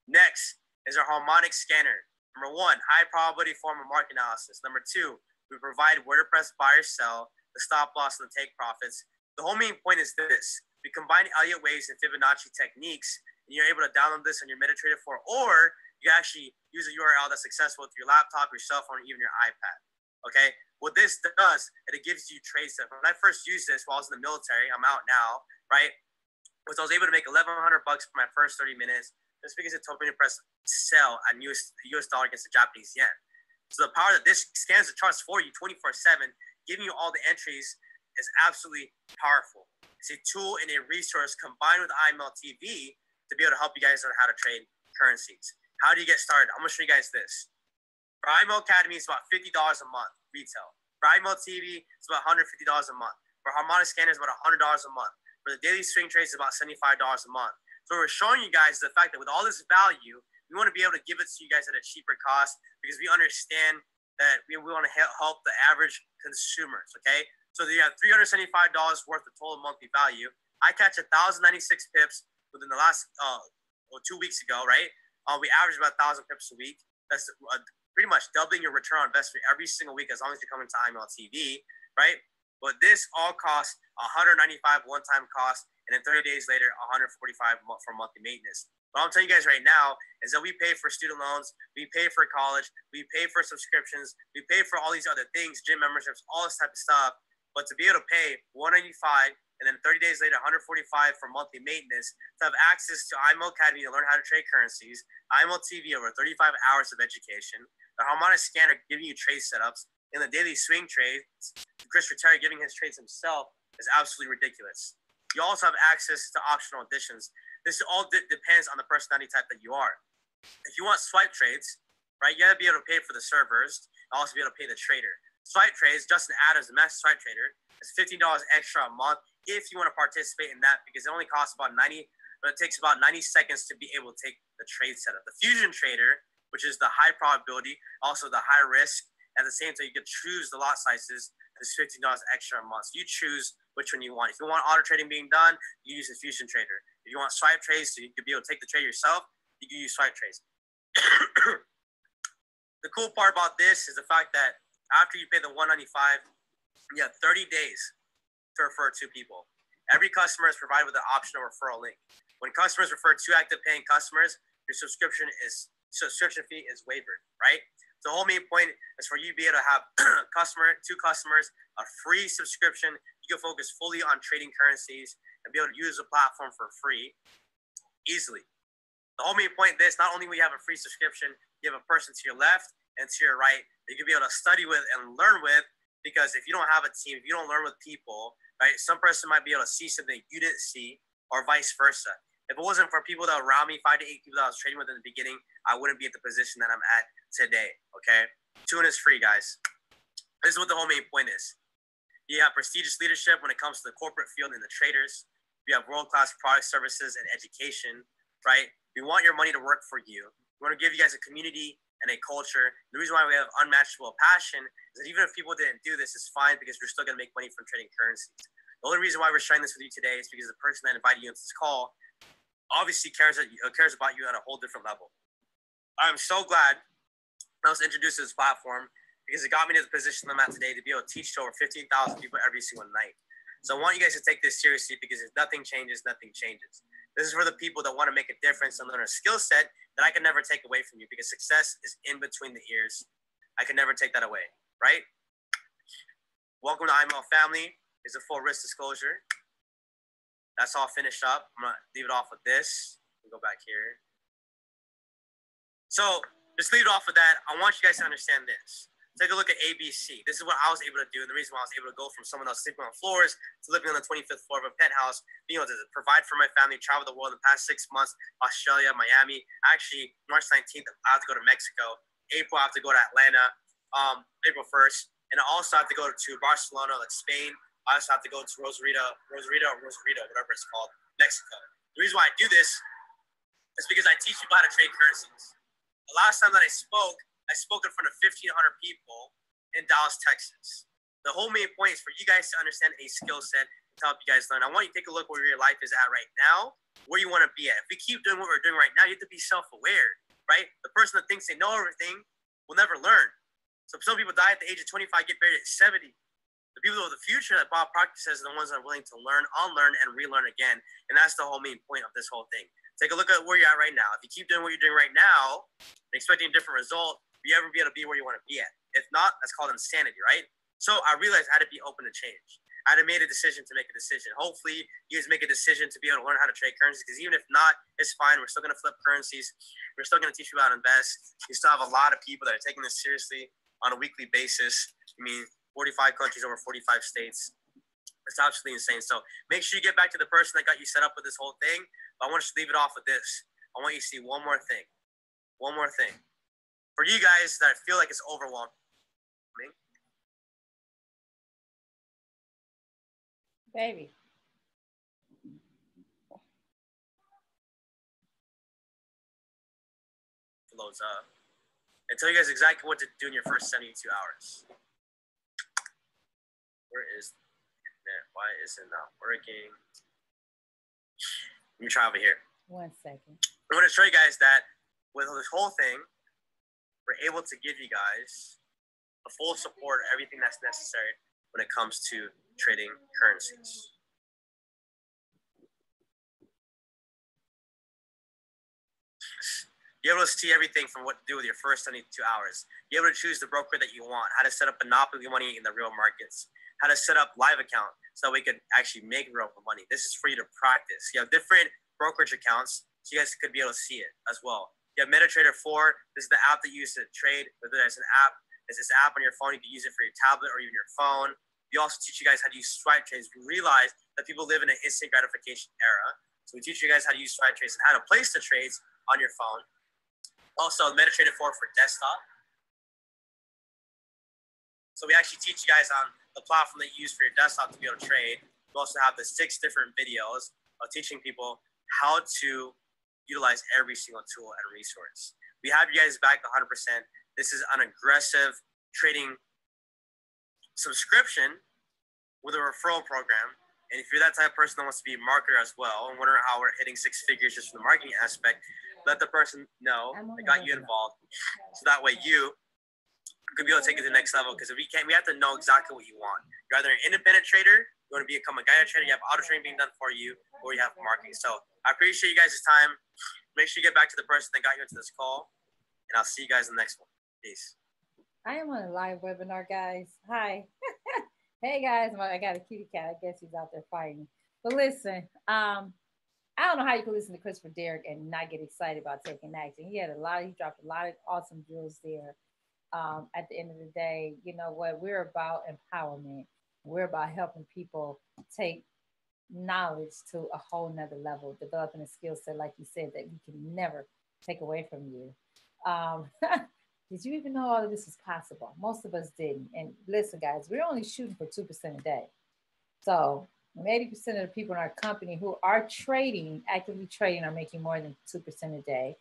Next is our harmonic scanner. Number 1, high probability form of market analysis. Number 2, we provide where to press buy or sell, the stop loss, and the take profits. The whole main point is this. We combine Elliott waves and Fibonacci techniques, and you're able to download this on your MetaTrader 4, or you actually use a URL that's accessible with your laptop, your cell phone, or even your iPad. Okay? What this does, it gives you trade stuff. When I first used this while I was in the military, I'm out now, right? Was I was able to make $1,100 for my first 30 minutes just because it told me to press sell on US dollar against the Japanese yen. So the power that this scans the charts for you 24/7, giving you all the entries, is absolutely powerful. It's a tool and a resource combined with IML TV to be able to help you guys learn how to trade currencies. How do you get started? I'm going to show you guys this. For IML Academy, it's about $50 a month retail. For IML TV, it's about $150 a month. For Harmonic Scanner, it's about $100 a month. For the daily swing trades, it's about $75 a month. So we're showing you guys the fact that with all this value, we want to be able to give it to you guys at a cheaper cost because we understand that we want to help the average consumers, okay? So you have $375 worth of total monthly value. I catch 1,096 pips within the last 2 weeks ago, right? We average about 1,000 pips a week. That's pretty much doubling your return on investment every single week as long as you're coming to IML TV, right? But this all costs $195 one-time cost, and then 30 days later, $145 for monthly maintenance. What I'm telling you guys right now is that we pay for student loans, we pay for college, we pay for subscriptions, we pay for all these other things, gym memberships, all this type of stuff. But to be able to pay $195 and then 30 days later, $145 for monthly maintenance, to have access to IMO Academy to learn how to trade currencies, IMO TV over 35 hours of education, the Harmonic Scanner giving you trade setups, and the daily swing trades, Chris Terry giving his trades himself is absolutely ridiculous. You also have access to optional additions. This all depends on the personality type that you are. If you want swipe trades, right, you got to be able to pay for the servers, and also be able to pay the trader. Swipe trades, Justin Adams, the master swipe trader, is $15 extra a month if you want to participate in that because it only costs about it takes about 90 seconds to be able to take the trade setup. The fusion trader, which is the high probability, also the high risk, at the same time you can choose the lot sizes, is $15 extra a month. So you choose which one you want. If you want auto trading being done, you use the fusion trader. If you want swipe trades, so you can be able to take the trade yourself, you can use swipe trades. The cool part about this is the fact that after you pay the $195, you have 30 days to refer 2 people. Every customer is provided with an optional referral link. When customers refer 2 active paying customers, your subscription fee is waived, right? So the whole main point is for you to be able to have 2 customers, a free subscription. You can focus fully on trading currencies and be able to use the platform for free easily. The whole main point of this, not only will you have a free subscription, you have a person to your left and to your right that you can be able to study with and learn with, because if you don't have a team, if you don't learn with people, right, some person might be able to see something you didn't see or vice versa. If it wasn't for people that were around me, 5 to 8 people that I was trading with in the beginning, I wouldn't be at the position that I'm at today, okay? Tune is free, guys. This is what the whole main point is. You have prestigious leadership when it comes to the corporate field and the traders. We have world-class product services and education, right? We want your money to work for you. We want to give you guys a community and a culture. The reason why we have unmatchable passion is that even if people didn't do this, it's fine because we're still going to make money from trading currencies. The only reason why we're sharing this with you today is because the person that invited you into this call obviously cares about you at a whole different level. I'm so glad I was introduced to this platform because it got me to the position I'm at today to be able to teach to over 15,000 people every single night. So I want you guys to take this seriously because if nothing changes, nothing changes. This is for the people that want to make a difference and learn a skill set that I can never take away from you because success is in between the ears. I can never take that away, right? Welcome to IML family. Here's a full risk disclosure. That's all finished up. I'm going to leave it off with this. We'll go back here. So just leave it off with that. I want you guys to understand this. Take a look at ABC. This is what I was able to do, and the reason why I was able to go from someone else sleeping on floors to living on the 25th floor of a penthouse, being able to provide for my family, travel the world in the past 6 months, Australia, Miami. Actually, March 19th, I have to go to Mexico. April, I have to go to Atlanta, April 1st. And I also have to go to Barcelona, like Spain. I also have to go to Rosarito, whatever it's called, Mexico. The reason why I do this is because I teach people how to trade currencies. The last time that I spoke in front of 1,500 people in Dallas, Texas. The whole main point is for you guys to understand a skill set to help you guys learn. I want you to take a look where your life is at right now, where you want to be at. If we keep doing what we're doing right now, you have to be self-aware, right? The person that thinks they know everything will never learn. So some people die at the age of 25, get buried at 70. The people of the future that Bob Proctor says are the ones that are willing to learn, unlearn, and relearn again. And that's the whole main point of this whole thing. Take a look at where you're at right now. If you keep doing what you're doing right now and expecting a different result, will you ever be able to be where you want to be at? If not, that's called insanity, right? So I realized I had to be open to change. I had to make a decision to make a decision. Hopefully, you guys make a decision to be able to learn how to trade currencies, because even if not, it's fine. We're still going to flip currencies. We're still going to teach you how to invest. You still have a lot of people that are taking this seriously on a weekly basis. I mean, 45 countries, over 45 states. It's absolutely insane. So make sure you get back to the person that got you set up with this whole thing. But I want you to leave it off with this. I want you to see one more thing. One more thing. For you guys that feel like it's overwhelming. Baby. Loads up. And tell you guys exactly what to do in your first 72 hours. Where is it? Why is it not working? Let me try over here. 1 second. I'm going to show you guys that with this whole thing, we're able to give you guys the full support, everything that's necessary when it comes to trading currencies. You're able to see everything from what to do with your first 72 hours. You're able to choose the broker that you want, how to set up monopoly money in the real markets, how to set up live account so we could actually make real money. This is for you to practice. You have different brokerage accounts, so you guys could be able to see it as well. You have MetaTrader 4. This is the app that you use to trade. Whether it's an app, it's this app on your phone. You can use it for your tablet or even your phone. We also teach you guys how to use swipe trades. We realize that people live in an instant gratification era. So we teach you guys how to use swipe trades and how to place the trades on your phone. Also, MetaTrader 4 for desktop. So we actually teach you guys on the platform that you use for your desktop to be able to trade. We also have the 6 different videos of teaching people how to utilize every single tool and resource. We have you guys back 100%. This is an aggressive trading subscription with a referral program. And if you're that type of person that wants to be a marketer as well and wondering how we're hitting 6 figures just from the marketing aspect, let the person know that got you involved. So that way you could be able to take it to the next level, because if we have to know exactly what you want. You're either an independent trader, you want to become a guided trader, you have auto trading being done for you, or you have marketing. So I appreciate you guys' time. Make sure you get back to the person that got you into this call, and I'll see you guys in the next one. Peace. I am on a live webinar, guys. Hi. Hey, guys. I got a kitty cat. I guess he's out there fighting. But listen, I don't know how you can listen to Christopher Derrick and not get excited about taking action. He dropped a lot of awesome jewels there. At the end of the day, you know what? We're about empowerment. We're about helping people take knowledge to a whole nother level, developing a skill set, like you said, that we can never take away from you. Did you even know all of this is possible? Most of us didn't. And listen, guys, we're only shooting for 2% a day. So 80% of the people in our company who are trading, actively trading, are making more than 2% a day.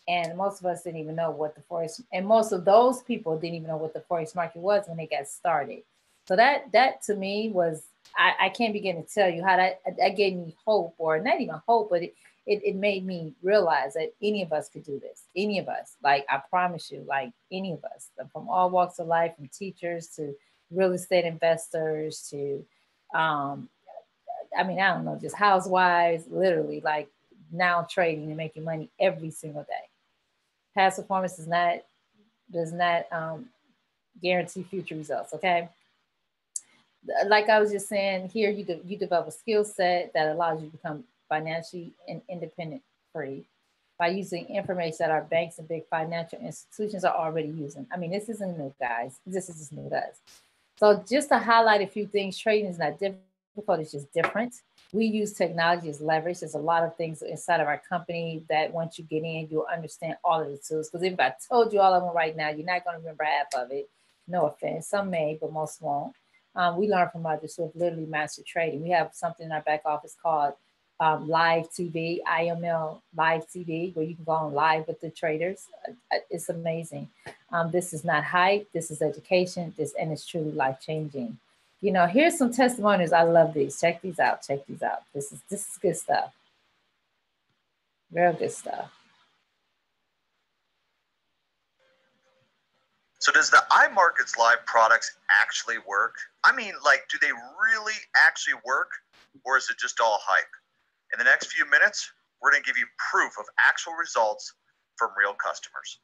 And most of us didn't even know what the Forex, and most of those people didn't even know what the Forex market was when they got started. So that to me was I can't begin to tell you how that gave me hope, or not even hope, but it made me realize that any of us could do this. Any of us, like I promise you, like any of us, from all walks of life, from teachers to real estate investors to, I mean, I don't know, just housewives, literally, like now trading and making money every single day. Past performance does not guarantee future results. Okay, like I was just saying, here you develop a skill set that allows you to become financially and independent free by using information that our banks and big financial institutions are already using. I mean, this isn't new, guys. This is just new to us. So just to highlight a few things, trading is not difficult, it's just different. We use technology as leverage. There's a lot of things inside of our company that once you get in, you'll understand all of the tools. Because if I told you all of them right now, you're not going to remember half of it. No offense. Some may, but most won't. We learn from others who have literally mastered trading. We have something in our back office called live TV, IML live TV, where you can go on live with the traders. It's amazing. This is not hype. This is education. And it's truly life changing. You know, here's some testimonies. I love these. Check these out. Check these out. This is good stuff. Real good stuff. So does the iMarkets Live products actually work? I mean, like, do they really actually work, or is it just all hype? In the next few minutes, we're going to give you proof of actual results from real customers.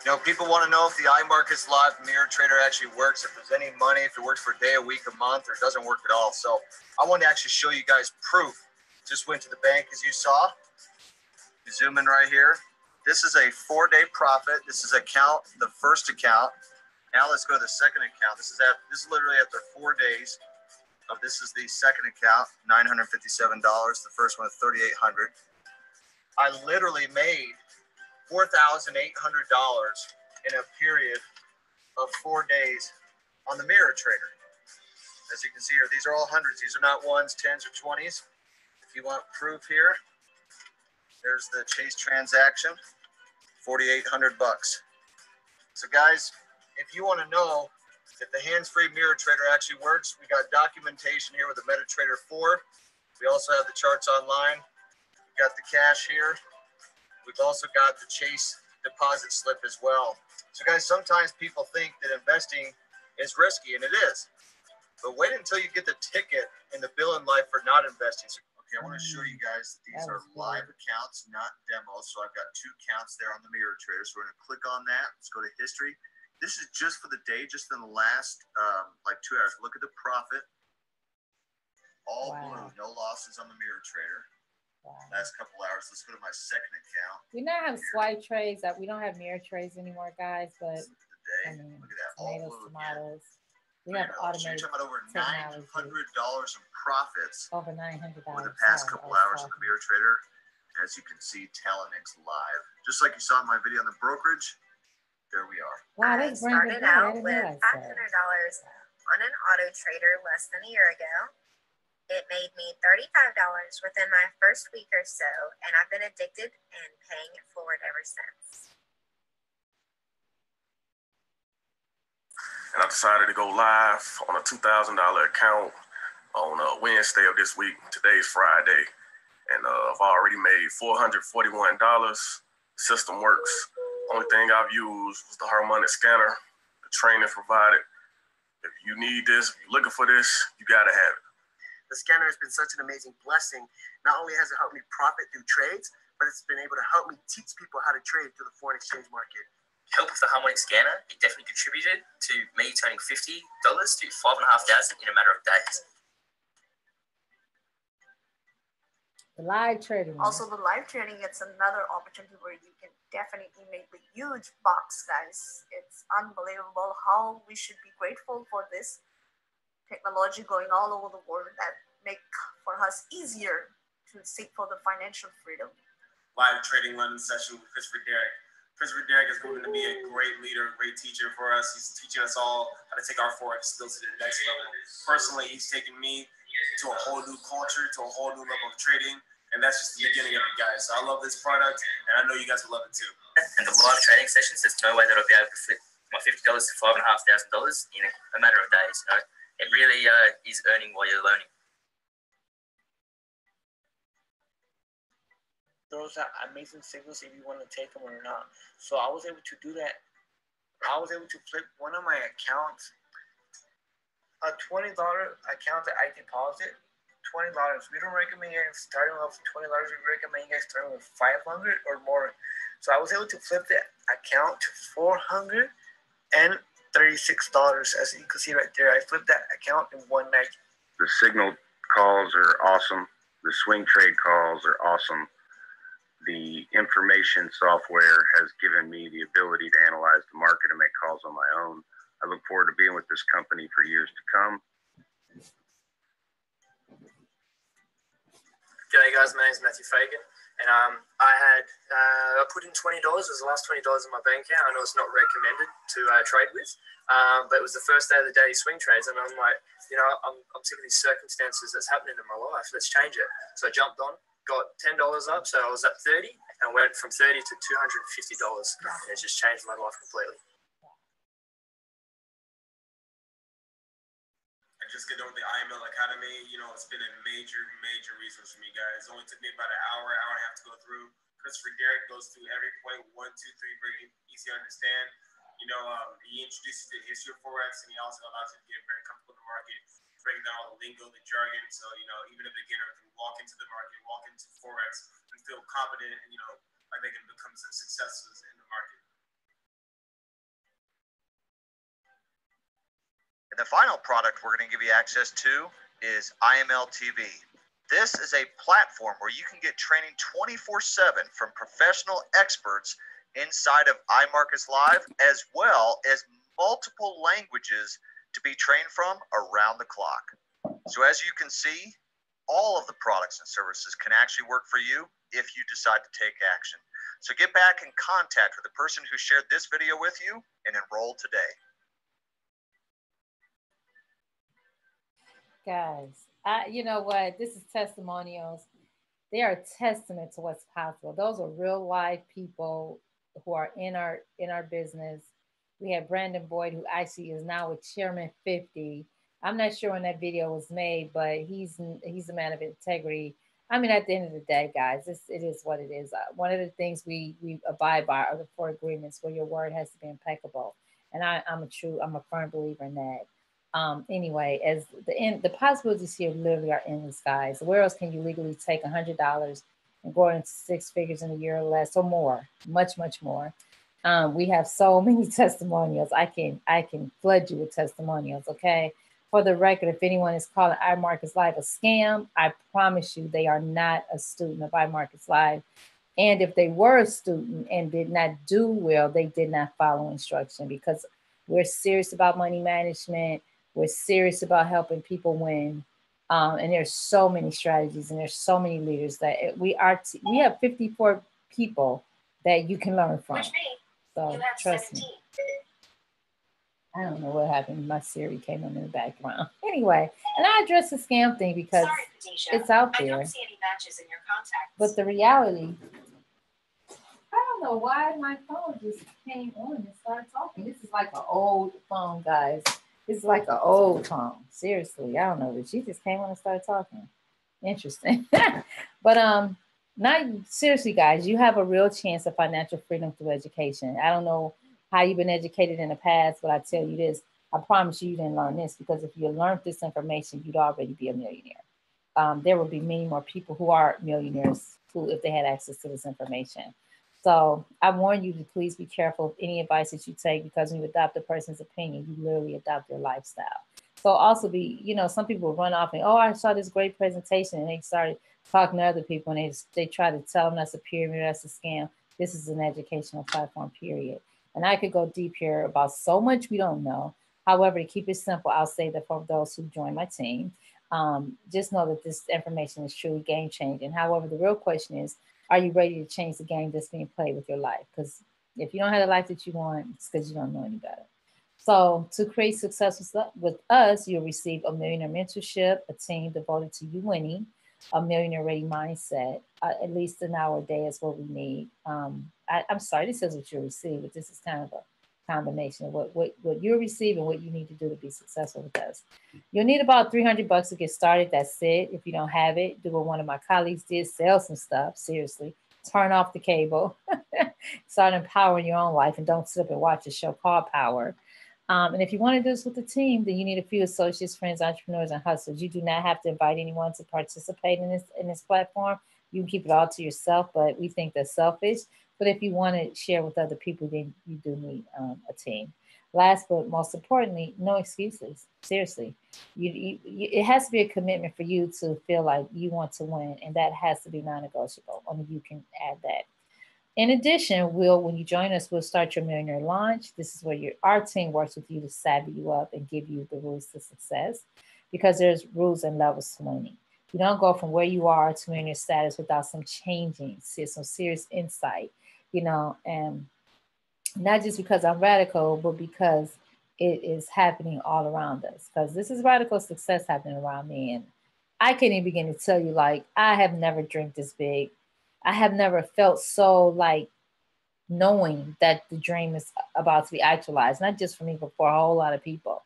You know, people want to know if the iMarkets Live Mirror Trader actually works, if there's any money, if it works for a day, a week, a month, or it doesn't work at all. So I want to actually show you guys proof. Just went to the bank, as you saw. You zoom in right here. This is a 4-day profit. This is the first account. Now let's go to the second account. This is literally after 4 days. This is the second account, $957. The first one is $3,800. I literally made $4,800 in a period of 4 days on the Mirror Trader. As you can see here, these are all hundreds. These are not ones, tens, or 20s. If you want proof here, there's the Chase transaction, $4,800. So guys, if you want to know if the hands-free Mirror Trader actually works, we got documentation here with the MetaTrader 4. We also have the charts online. We got the cash here. We've also got the Chase deposit slip as well. So guys, sometimes people think that investing is risky, and it is. But wait until you get the ticket and the bill in life for not investing. So, okay, I want to show you guys that these are live accounts, not demos. So I've got 2 accounts there on the Mirror Trader. So we're going to click on that. Let's go to history. This is just for the day, just in the last like 2 hours. Look at the profit. All blue, no losses on the Mirror Trader. Wow. Last couple hours. Let's go to my second account. We now have swipe trades. We don't have mirror trades anymore, guys. But I mean, look at that. tomatoes. We have automated. So you're talking about over $900 in profits over $900 over the past couple hours on the Mirror Trader. As you can see, Talenix live. Just like you saw in my video on the brokerage, there we are. Wow, I started out with $500 on an auto trader less than a year ago. It made me $35 within my first week or so, and I've been addicted and paying it forward ever since. And I decided to go live on a $2,000 account on Wednesday of this week. Today's Friday. And I've already made $441. System works. Only thing I've used was the harmonic scanner, the training provided. If you need this, if you're looking for this, you gotta have it. The scanner has been such an amazing blessing. Not only has it helped me profit through trades, but it's been able to help me teach people how to trade through the foreign exchange market. Help with the harmonic scanner, it definitely contributed to me turning $50 to $5,500 in a matter of days. The live trading. Also, the live trading, it's another opportunity where you can definitely make a huge bucks, guys. It's unbelievable how we should be grateful for this technology going all over the world that make for us easier to seek for the financial freedom. Live trading London session with Christopher Derrick. Christopher Derrick is going to be a great leader, a great teacher for us. He's teaching us all how to take our Forex skills to the next level. Personally, he's taken me to a whole new culture, to a whole new level of trading. And that's just the beginning of it, guys. So I love this product, and I know you guys will love it too. and the live trading sessions, there's no way that I'll be able to flip my $50 to $5,500 in a matter of days. You know, it really is earning while you're learning. Those are amazing signals if you want to take them or not. So I was able to do that. I was able to flip one of my accounts, a $20 account that I deposit, $20. We don't recommend you guys starting off with $20. We recommend you guys starting with $500 or more. So I was able to flip that account to $436, as you can see right there. I flipped that account in one night. The signal calls are awesome. The swing trade calls are awesome. The information software has given me the ability to analyze the market and make calls on my own. I look forward to being with this company for years to come. G'day guys, my name's Matthew Fagan, and I put in $20. It was the last $20 in my bank account. I know it's not recommended to trade with, but it was the first day of the daily swing trades, and I'm like, you know, I'm sick of these circumstances that's happening in my life. Let's change it. So I jumped on, got $10 up, so I was at 30, and went from 30 to $250, and it's just changed my life completely. I just got done with the IML Academy. You know, it's been a major resource for me, guys. It only took me about an hour and a half to go through. Christopher Garrett goes through every point, 1, 2, 3, very easy to understand. You know, he introduces the history of Forex, and he also allows you to get very comfortable in the market, breaking down all the lingo, the jargon. So, you know, even a beginner can walk into the market, walk into Forex, and feel confident, and, you know, like they can become some successes in the market. And the final product we're going to give you access to is IML TV. This is a platform where you can get training 24/7 from professional experts inside of iMarkets Live, as well as multiple languages to be trained from around the clock. So as you can see, all of the products and services can actually work for you if you decide to take action. So get back in contact with the person who shared this video with you and enroll today. Guys, you know what? This is testimonials. They are a testament to what's possible. Those are real life people who are in our business. We have Brandon Boyd, who actually is now with Chairman 50. I'm not sure when that video was made, but he's a man of integrity. I mean, at the end of the day, guys, it is what it is. One of the things we abide by are the 4 agreements where your word has to be impeccable. And I'm a firm believer in that. Anyway, as the possibilities here literally are endless, guys. Where else can you legally take $100 and grow into 6 figures in a year or less or more, much more? We have so many testimonials. I can flood you with testimonials. Okay. For the record, if anyone is calling iMarkets Live a scam, I promise you they are not a student of iMarkets Live. And if they were a student and did not do well, they did not follow instruction, because we're serious about money management. We're serious about helping people win. And there's so many strategies and there's so many leaders that we have 54 people that you can learn from. So trust me. I don't know what happened. My Siri came on in the background. Anyway, and I address the scam thing because it's out there. I don't see any matches in your contacts. But the reality, I don't know why my phone just came on and started talking. This is like an old phone, guys. This is like an old phone. Seriously, I don't know. But she just came on and started talking. Interesting. But now, seriously, guys, you have a real chance of financial freedom through education. I don't know how you've been educated in the past, but I tell you this, I promise you didn't learn this, because if you learned this information, you'd already be a millionaire. There would be many more people who are millionaires who, if they had access to this information. So I warn you to please be careful of any advice that you take, because when you adopt a person's opinion, you literally adopt their lifestyle. So also be, some people will run off and, oh, I saw this great presentation, and they started talking to other people, and they try to tell them that's a pyramid, that's a scam. This is an educational platform, period. And I could go deep here about so much we don't know. However, to keep it simple, I'll say that for those who join my team, just know that this information is truly game changing. However, the real question is, are you ready to change the game that's being played with your life? Because if you don't have the life that you want, it's because you don't know any better. So to create success with us, you'll receive a Millionaire mentorship, a team devoted to you winning, a millionaire ready mindset. At least an hour a day is what we need. I'm sorry, this is what you receive, but this is kind of a combination of what you receive and what you need to do to be successful with us. You'll need about $300 to get started. That's it. If you don't have it, do what one of my colleagues did, sell some stuff. Seriously, turn off the cable, start empowering your own life, and don't sit up and watch a show called Power. And if you want to do this with a team, then you need a few associates, friends, entrepreneurs, and hustlers. You do not have to invite anyone to participate in this platform. You can keep it all to yourself, but we think that's selfish. But if you want to share with other people, then you do need a team. Last but most importantly, no excuses. Seriously, it has to be a commitment for you to feel like you want to win, and that has to be non-negotiable. Only you can add that. In addition, when you join us, we'll start your Millionaire launch. This is where our team works with you to savvy you up and give you the rules to success, because there's rules and levels to winning. You don't go from where you are to millionaire status without some changing, some serious insight, and not just because I'm radical, but because it is happening all around us. Because this is radical success happening around me. And I can't even begin to tell you, like, I have never dreamed this big. I have never felt so like knowing that the dream is about to be actualized, not just for me, but for a whole lot of people.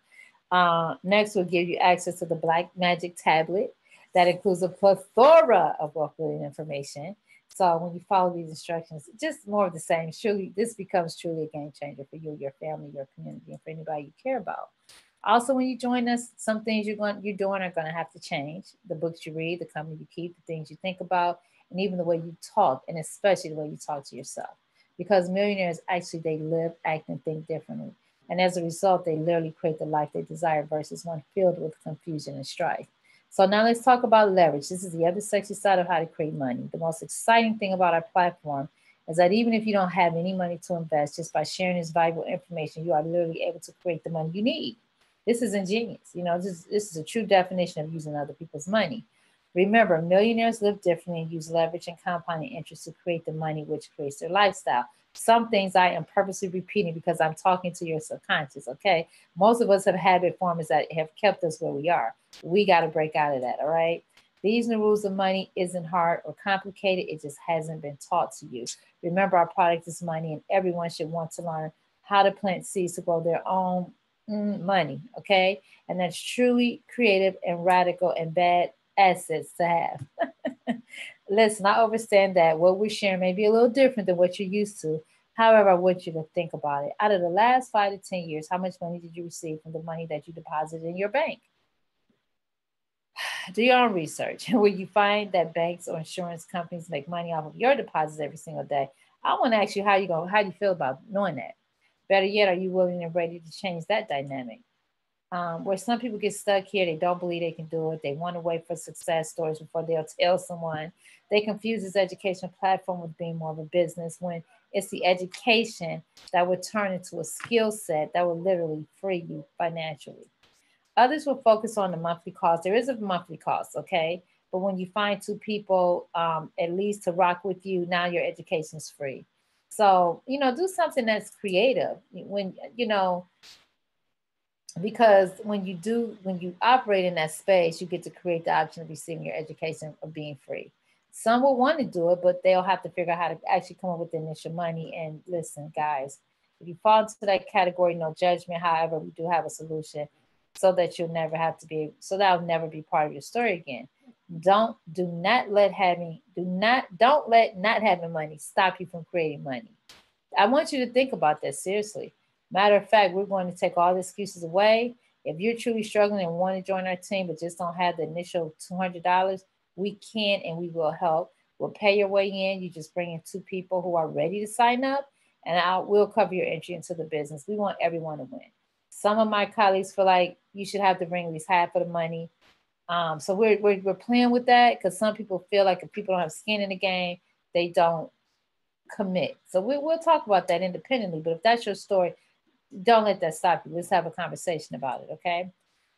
Next, we'll give you access to the Black Magic Tablet that includes a plethora of wealth building information. So when you follow these instructions, just more of the same. Surely this becomes truly a game changer for you, your family, your community, and for anybody you care about. Also, when you join us, some things you're doing are going to have to change. The books you read, the company you keep, the things you think about, and even the way you talk, and especially the way you talk to yourself. Because millionaires actually, they live, act, and think differently. And as a result, they literally create the life they desire versus one filled with confusion and strife. So now let's talk about leverage. This is the other sexy side of how to create money. The most exciting thing about our platform is that even if you don't have any money to invest, just by sharing this valuable information, you are literally able to create the money you need. This is ingenious. This is a true definition of using other people's money. Remember, millionaires live differently and use leverage and compounding interest to create the money which creates their lifestyle. Some things I am purposely repeating because I'm talking to your subconscious, okay? Most of us have habit formers that have kept us where we are. We got to break out of that, all right? These new rules of money isn't hard or complicated. It just hasn't been taught to you. Remember, our product is money, and everyone should want to learn how to plant seeds to grow their own money, okay? And that's truly creative and radical and bad assets to have. Listen, I understand that what we're sharing may be a little different than what you're used to. However, I want you to think about it. Out of the last 5 to 10 years, how much money did you receive from the money that you deposited in your bank? Do your own research. Will you find that banks or insurance companies make money off of your deposits every single day? I want to ask you how do you feel about knowing that? Better yet, are you willing and ready to change that dynamic? Where some people get stuck here, they don't believe they can do it. They want to wait for success stories before they'll tell someone. They confuse this education platform with being more of a business, when it's the education that would turn into a skill set that will literally free you financially. Others will focus on the monthly cost. There is a monthly cost, okay? But when you find 2 people at least to rock with you, now your education is free. So, do something that's creative. Because when you operate in that space, you get to create the option of receiving your education of being free. Some will want to do it, but they'll have to figure out how to actually come up with the initial money. And listen, guys, if you fall into that category, no judgment. However, we do have a solution so that that'll never be part of your story again. Don't let not having money stop you from creating money. I want you to think about that seriously. Matter of fact, we're going to take all the excuses away. If you're truly struggling and want to join our team, but just don't have the initial $200, we can and we will help. We'll pay your way in. You just bring in 2 people who are ready to sign up, and we'll cover your entry into the business. We want everyone to win. Some of my colleagues feel like you should have to bring at least half of the money. So we're playing with that, because some people feel like if people don't have skin in the game, they don't commit. So we'll talk about that independently. But if that's your story, don't let that stop you. Let's have a conversation about it, okay?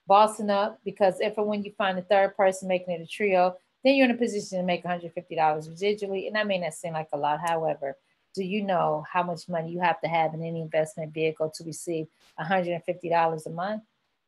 Bossing up, because if and when you find a 3rd person making it a trio, then you're in a position to make $150 residually. And that may not seem like a lot. However, do you know how much money you have to have in any investment vehicle to receive $150 a month?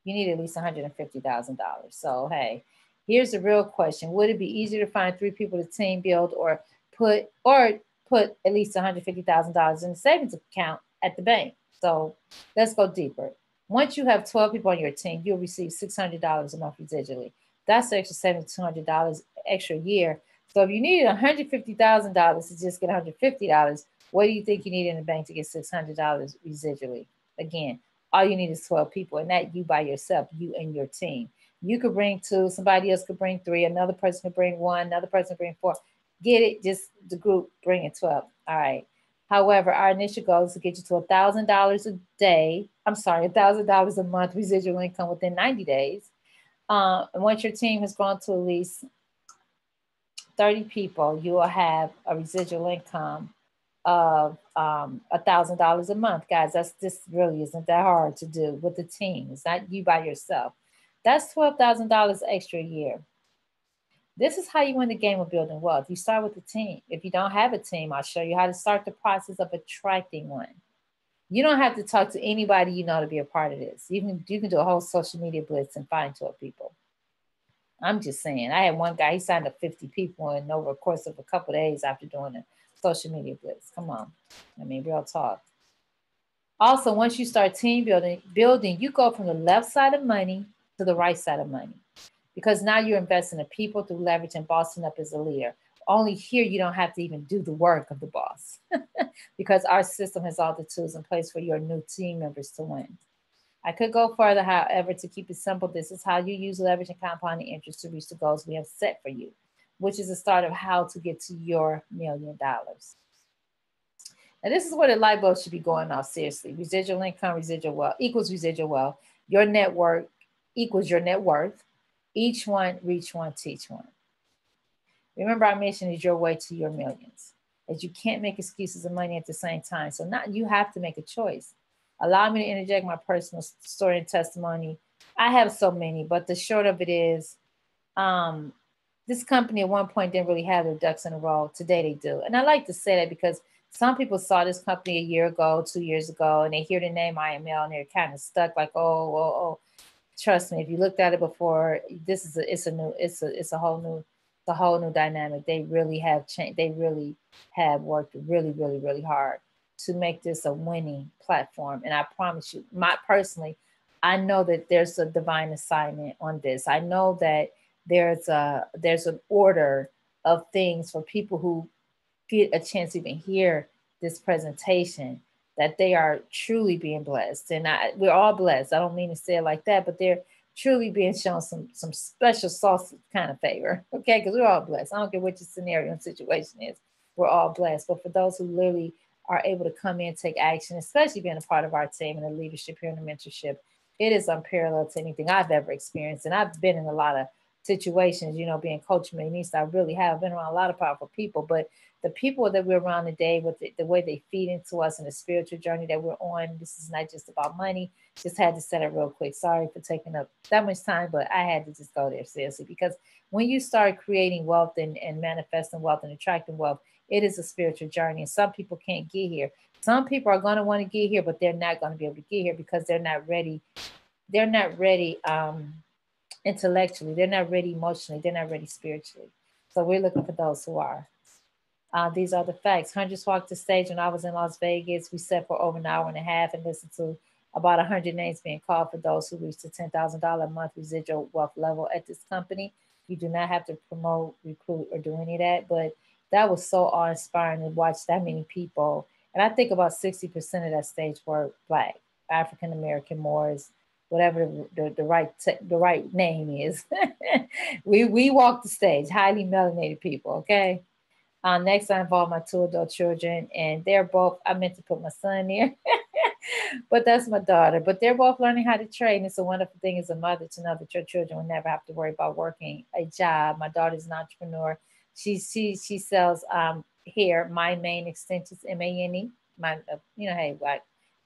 You need at least $150,000. So, hey, Here's the real question. Would it be easier to find 3 people to team build or put at least $150,000 in a savings account at the bank? So let's go deeper. Once you have 12 people on your team, you'll receive $600 a month residually. That's extra $7,200 extra a year. So if you needed $150,000 to just get $150, what do you think you need in the bank to get $600 residually? Again, all you need is 12 people, and that you by yourself, you and your team. You could bring 2, somebody else could bring 3, another person could bring 1, another person could bring 4. Get it? Just the group bringing 12. All right. However, our initial goal is to get you to $1,000 a day. I'm sorry, $1,000 a month residual income within 90 days. And once your team has grown to at least 30 people, you will have a residual income of $1,000 a month. Guys, this really isn't that hard to do with the team. It's not you by yourself. That's $12,000 extra a year. This is how you win the game of building wealth. You start with a team. If you don't have a team, I'll show you how to start the process of attracting one. You don't have to talk to anybody you know to be a part of this. You can do a whole social media blitz and find 12 people. I'm just saying. I had one guy, he signed up 50 people in over a course of a couple of days after doing a social media blitz. Come on. I mean, real talk. Also, once you start team building, you go from the left side of money to the right side of money. Because now you're investing in people through leverage and bossing up as a leader. Only here you don't have to even do the work of the boss because our system has all the tools in place for your new team members to win. I could go further, however, to keep it simple, this is how you use leverage and compounding interest to reach the goals we have set for you, which is the start of how to get to your $1 million. Now, this is where the light bulb should be going off seriously. Residual income, residual wealth equals residual wealth. Your network equals your net worth. Each one, reach one, teach one. Remember, our mission is your way to your millions. As you can't make excuses of money at the same time. So now you have to make a choice. Allow me to interject my personal story and testimony. I have so many, but the short of it is, this company at one point didn't really have their ducks in a row. Today they do. And I like to say that because some people saw this company a year ago, 2 years ago, and they hear the name IML and they're kind of stuck like, oh. Trust me, if you looked at it before, it's a whole new dynamic. They really have changed. They really have worked really, really, really hard to make this a winning platform. And I promise you, I know that there's a divine assignment on this. I know that there's an order of things for people who get a chance to even hear this presentation, that they are truly being blessed. And we're all blessed. I don't mean to say it like that, but they're truly being shown some special sauce kind of favor, okay? Because we're all blessed. I don't care what your scenario and situation is. We're all blessed. But for those who literally are able to come in, take action, especially being a part of our team and the leadership here and the mentorship, it is unparalleled to anything I've ever experienced. And I've been in a lot of situations, being Coach Millionista. I really have been around a lot of powerful people, but the people that we're around today, with the way they feed into us and the spiritual journey that we're on, this is not just about money. Just had to set it real quick. Sorry for taking up that much time, but I had to just go there seriously, because when you start creating wealth and manifesting wealth and attracting wealth, it is a spiritual journey. And some people can't get here. Some people are going to want to get here, but they're not going to be able to get here because they're not ready. They're not ready intellectually. They're not ready emotionally. They're not ready spiritually. So we're looking for those who are. These are the facts. Hundreds walked the stage when I was in Las Vegas. We sat for over an hour and a half and listened to about 100 names being called for those who reached the $10,000 a month residual wealth level at this company. You do not have to promote, recruit, or do any of that. But that was so awe-inspiring to watch that many people. And I think about 60% of that stage were Black, African-American, Moors, whatever the right name is. we walked the stage, highly melanated people, okay? Next, I involved my 2 adult children, and they're both, I meant to put my son there, but that's my daughter. But they're both learning how to trade. And it's a wonderful thing as a mother to know that your children will never have to worry about working a job. My daughter's an entrepreneur. She sells hair, My Main Extensions, MANE. Hey,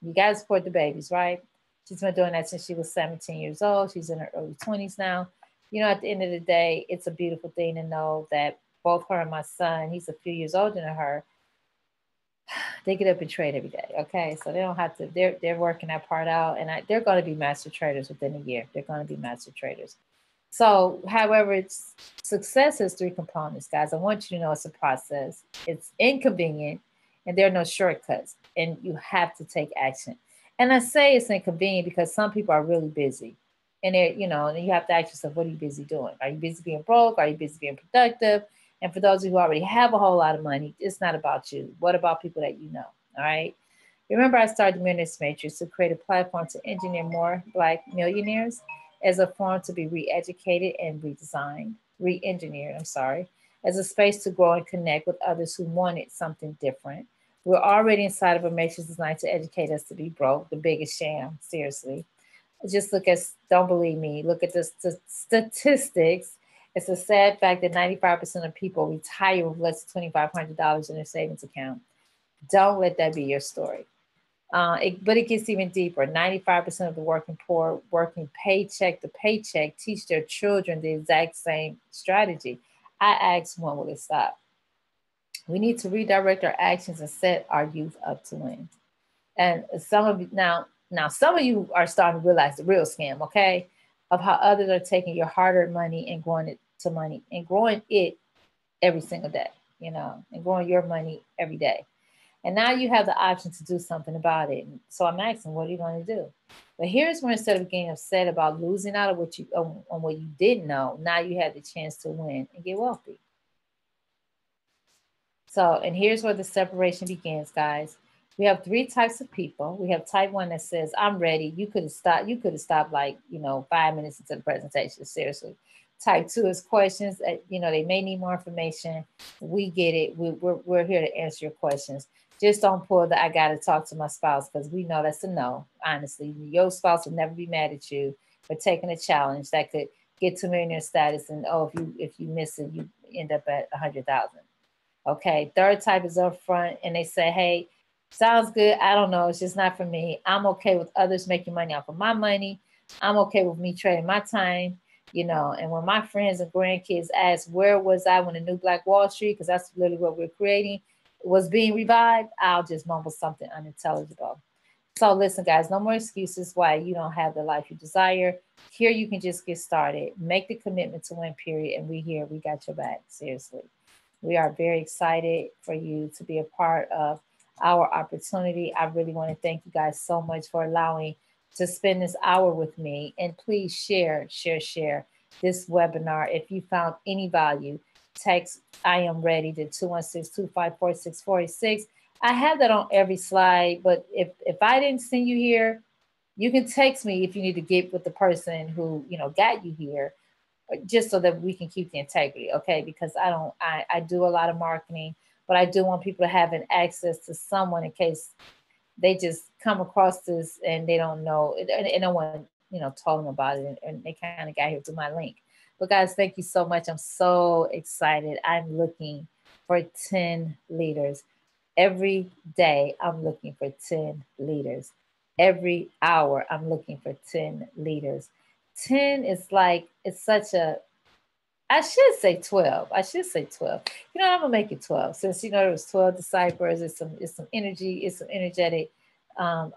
you guys support the babies, right? She's been doing that since she was 17 years old. She's in her early 20s now. At the end of the day, it's a beautiful thing to know that both her and my son, he's a few years older than her, they get up and trade every day, okay? So they don't have to, they're working that part out, and they're going to be master traders within a year. They're going to be master traders. So, however, it's success is 3 components, guys. I want you to know it's a process. It's inconvenient, and there are no shortcuts, and you have to take action. And I say it's inconvenient because some people are really busy, and they're, and you have to ask yourself, what are you busy doing? Are you busy being broke? Are you busy being productive? And for those of you who already have a whole lot of money, it's not about you. What about people that you know? All right. Remember, I started the Millionaire Matrix to create a platform to engineer more Black millionaires as a forum to be re-educated and redesigned, re-engineered, I'm sorry, as a space to grow and connect with others who wanted something different. We're already inside of a matrix designed to educate us to be broke, the biggest sham, seriously. Just look at, don't believe me, look at the statistics. It's a sad fact that 95% of people retire with less than $2,500 in their savings account. Don't let that be your story. But it gets even deeper. 95% of the working poor working paycheck to paycheck teach their children the exact same strategy. I ask, when will it stop? We need to redirect our actions and set our youth up to win. And some of you now some of you are starting to realize the real scam, okay, of how others are taking your hard-earned money and growing it to money and growing it every single day, and growing your money every day. And now you have the option to do something about it. So I'm asking, what are you going to do? But here's where, instead of getting upset about losing out on what you didn't know, now you have the chance to win and get wealthy. So, and here's where the separation begins, guys. We have 3 types of people. We have type 1 that says, I'm ready. You could have stopped like, 5 minutes into the presentation, seriously. Type 2 is questions that, they may need more information. We get it. We're here to answer your questions. Just don't pull the I got to talk to my spouse, because we know that's a no. Honestly, your spouse will never be mad at you for taking a challenge that could get to millionaire status. And if you miss it, you end up at 100,000. Okay. 3rd type is up front, and they say, hey, sounds good. I don't know. It's just not for me. I'm okay with others making money off of my money. I'm okay with me trading my time. And when my friends and grandkids ask, where was I when the new Black Wall Street, because that's literally what we're creating, was being revived, I'll just mumble something unintelligible. So listen, guys, no more excuses why you don't have the life you desire. Here you can just get started. Make the commitment to win, period. And we got your back, seriously. We are very excited for you to be a part of our opportunity. I really want to thank you guys so much for allowing to spend this hour with me. And please share this webinar. If you found any value, text I am ready to 216-254-6486. I have that on every slide, but if I didn't send you here, you can text me if you need to get with the person who got you here, just so that we can keep the integrity, okay? Because I do a lot of marketing, but I do want people to have an access to someone in case they just come across this and they don't know, and no one told them about it, and they kind of got here through my link. But guys, thank you so much. I'm so excited. I'm looking for 10 leaders. Every day, I'm looking for 10 leaders. Every hour, I'm looking for 10 leaders. 10 is like, it's such a, I should say 12. I'm gonna make it 12, since there was 12 disciples. It's some energy, it's some energetic, some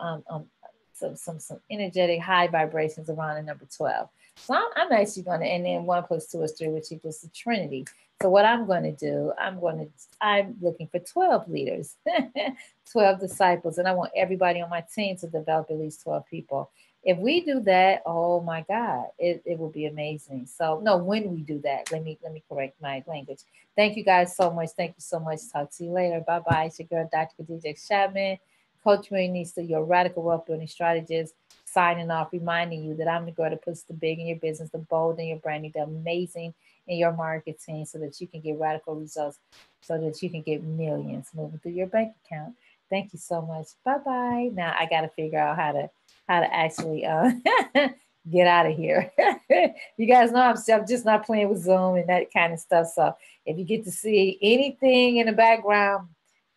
energetic high vibrations around the number 12. So I'm actually gonna, and then 1 + 2 is 3, which equals the Trinity. So what I'm gonna do, I'm looking for 12 leaders, 12 disciples, and I want everybody on my team to develop at least 12 people. If we do that, oh my God, it will be amazing. So no, when we do that, let me correct my language. Thank you guys so much. Thank you so much. Talk to you later. Bye-bye. It's your girl, Dr. Khadijah Chapman, Coach Millionista, your radical wealth building strategist, signing off, reminding you that I'm the girl that puts the big in your business, the bold in your branding, the amazing in your marketing, so that you can get radical results, so that you can get millions moving through your bank account. Thank you so much. Bye-bye. Now I got to figure out how to actually get out of here. You guys know I'm just not playing with Zoom and that kind of stuff. So if you get to see anything in the background,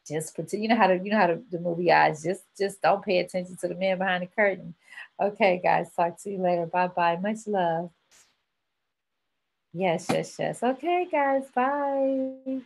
just pretend, you know how the movie eyes, just don't pay attention to the man behind the curtain. Okay, guys, talk to you later. Bye-bye. Much love. Yes. Okay, guys, bye.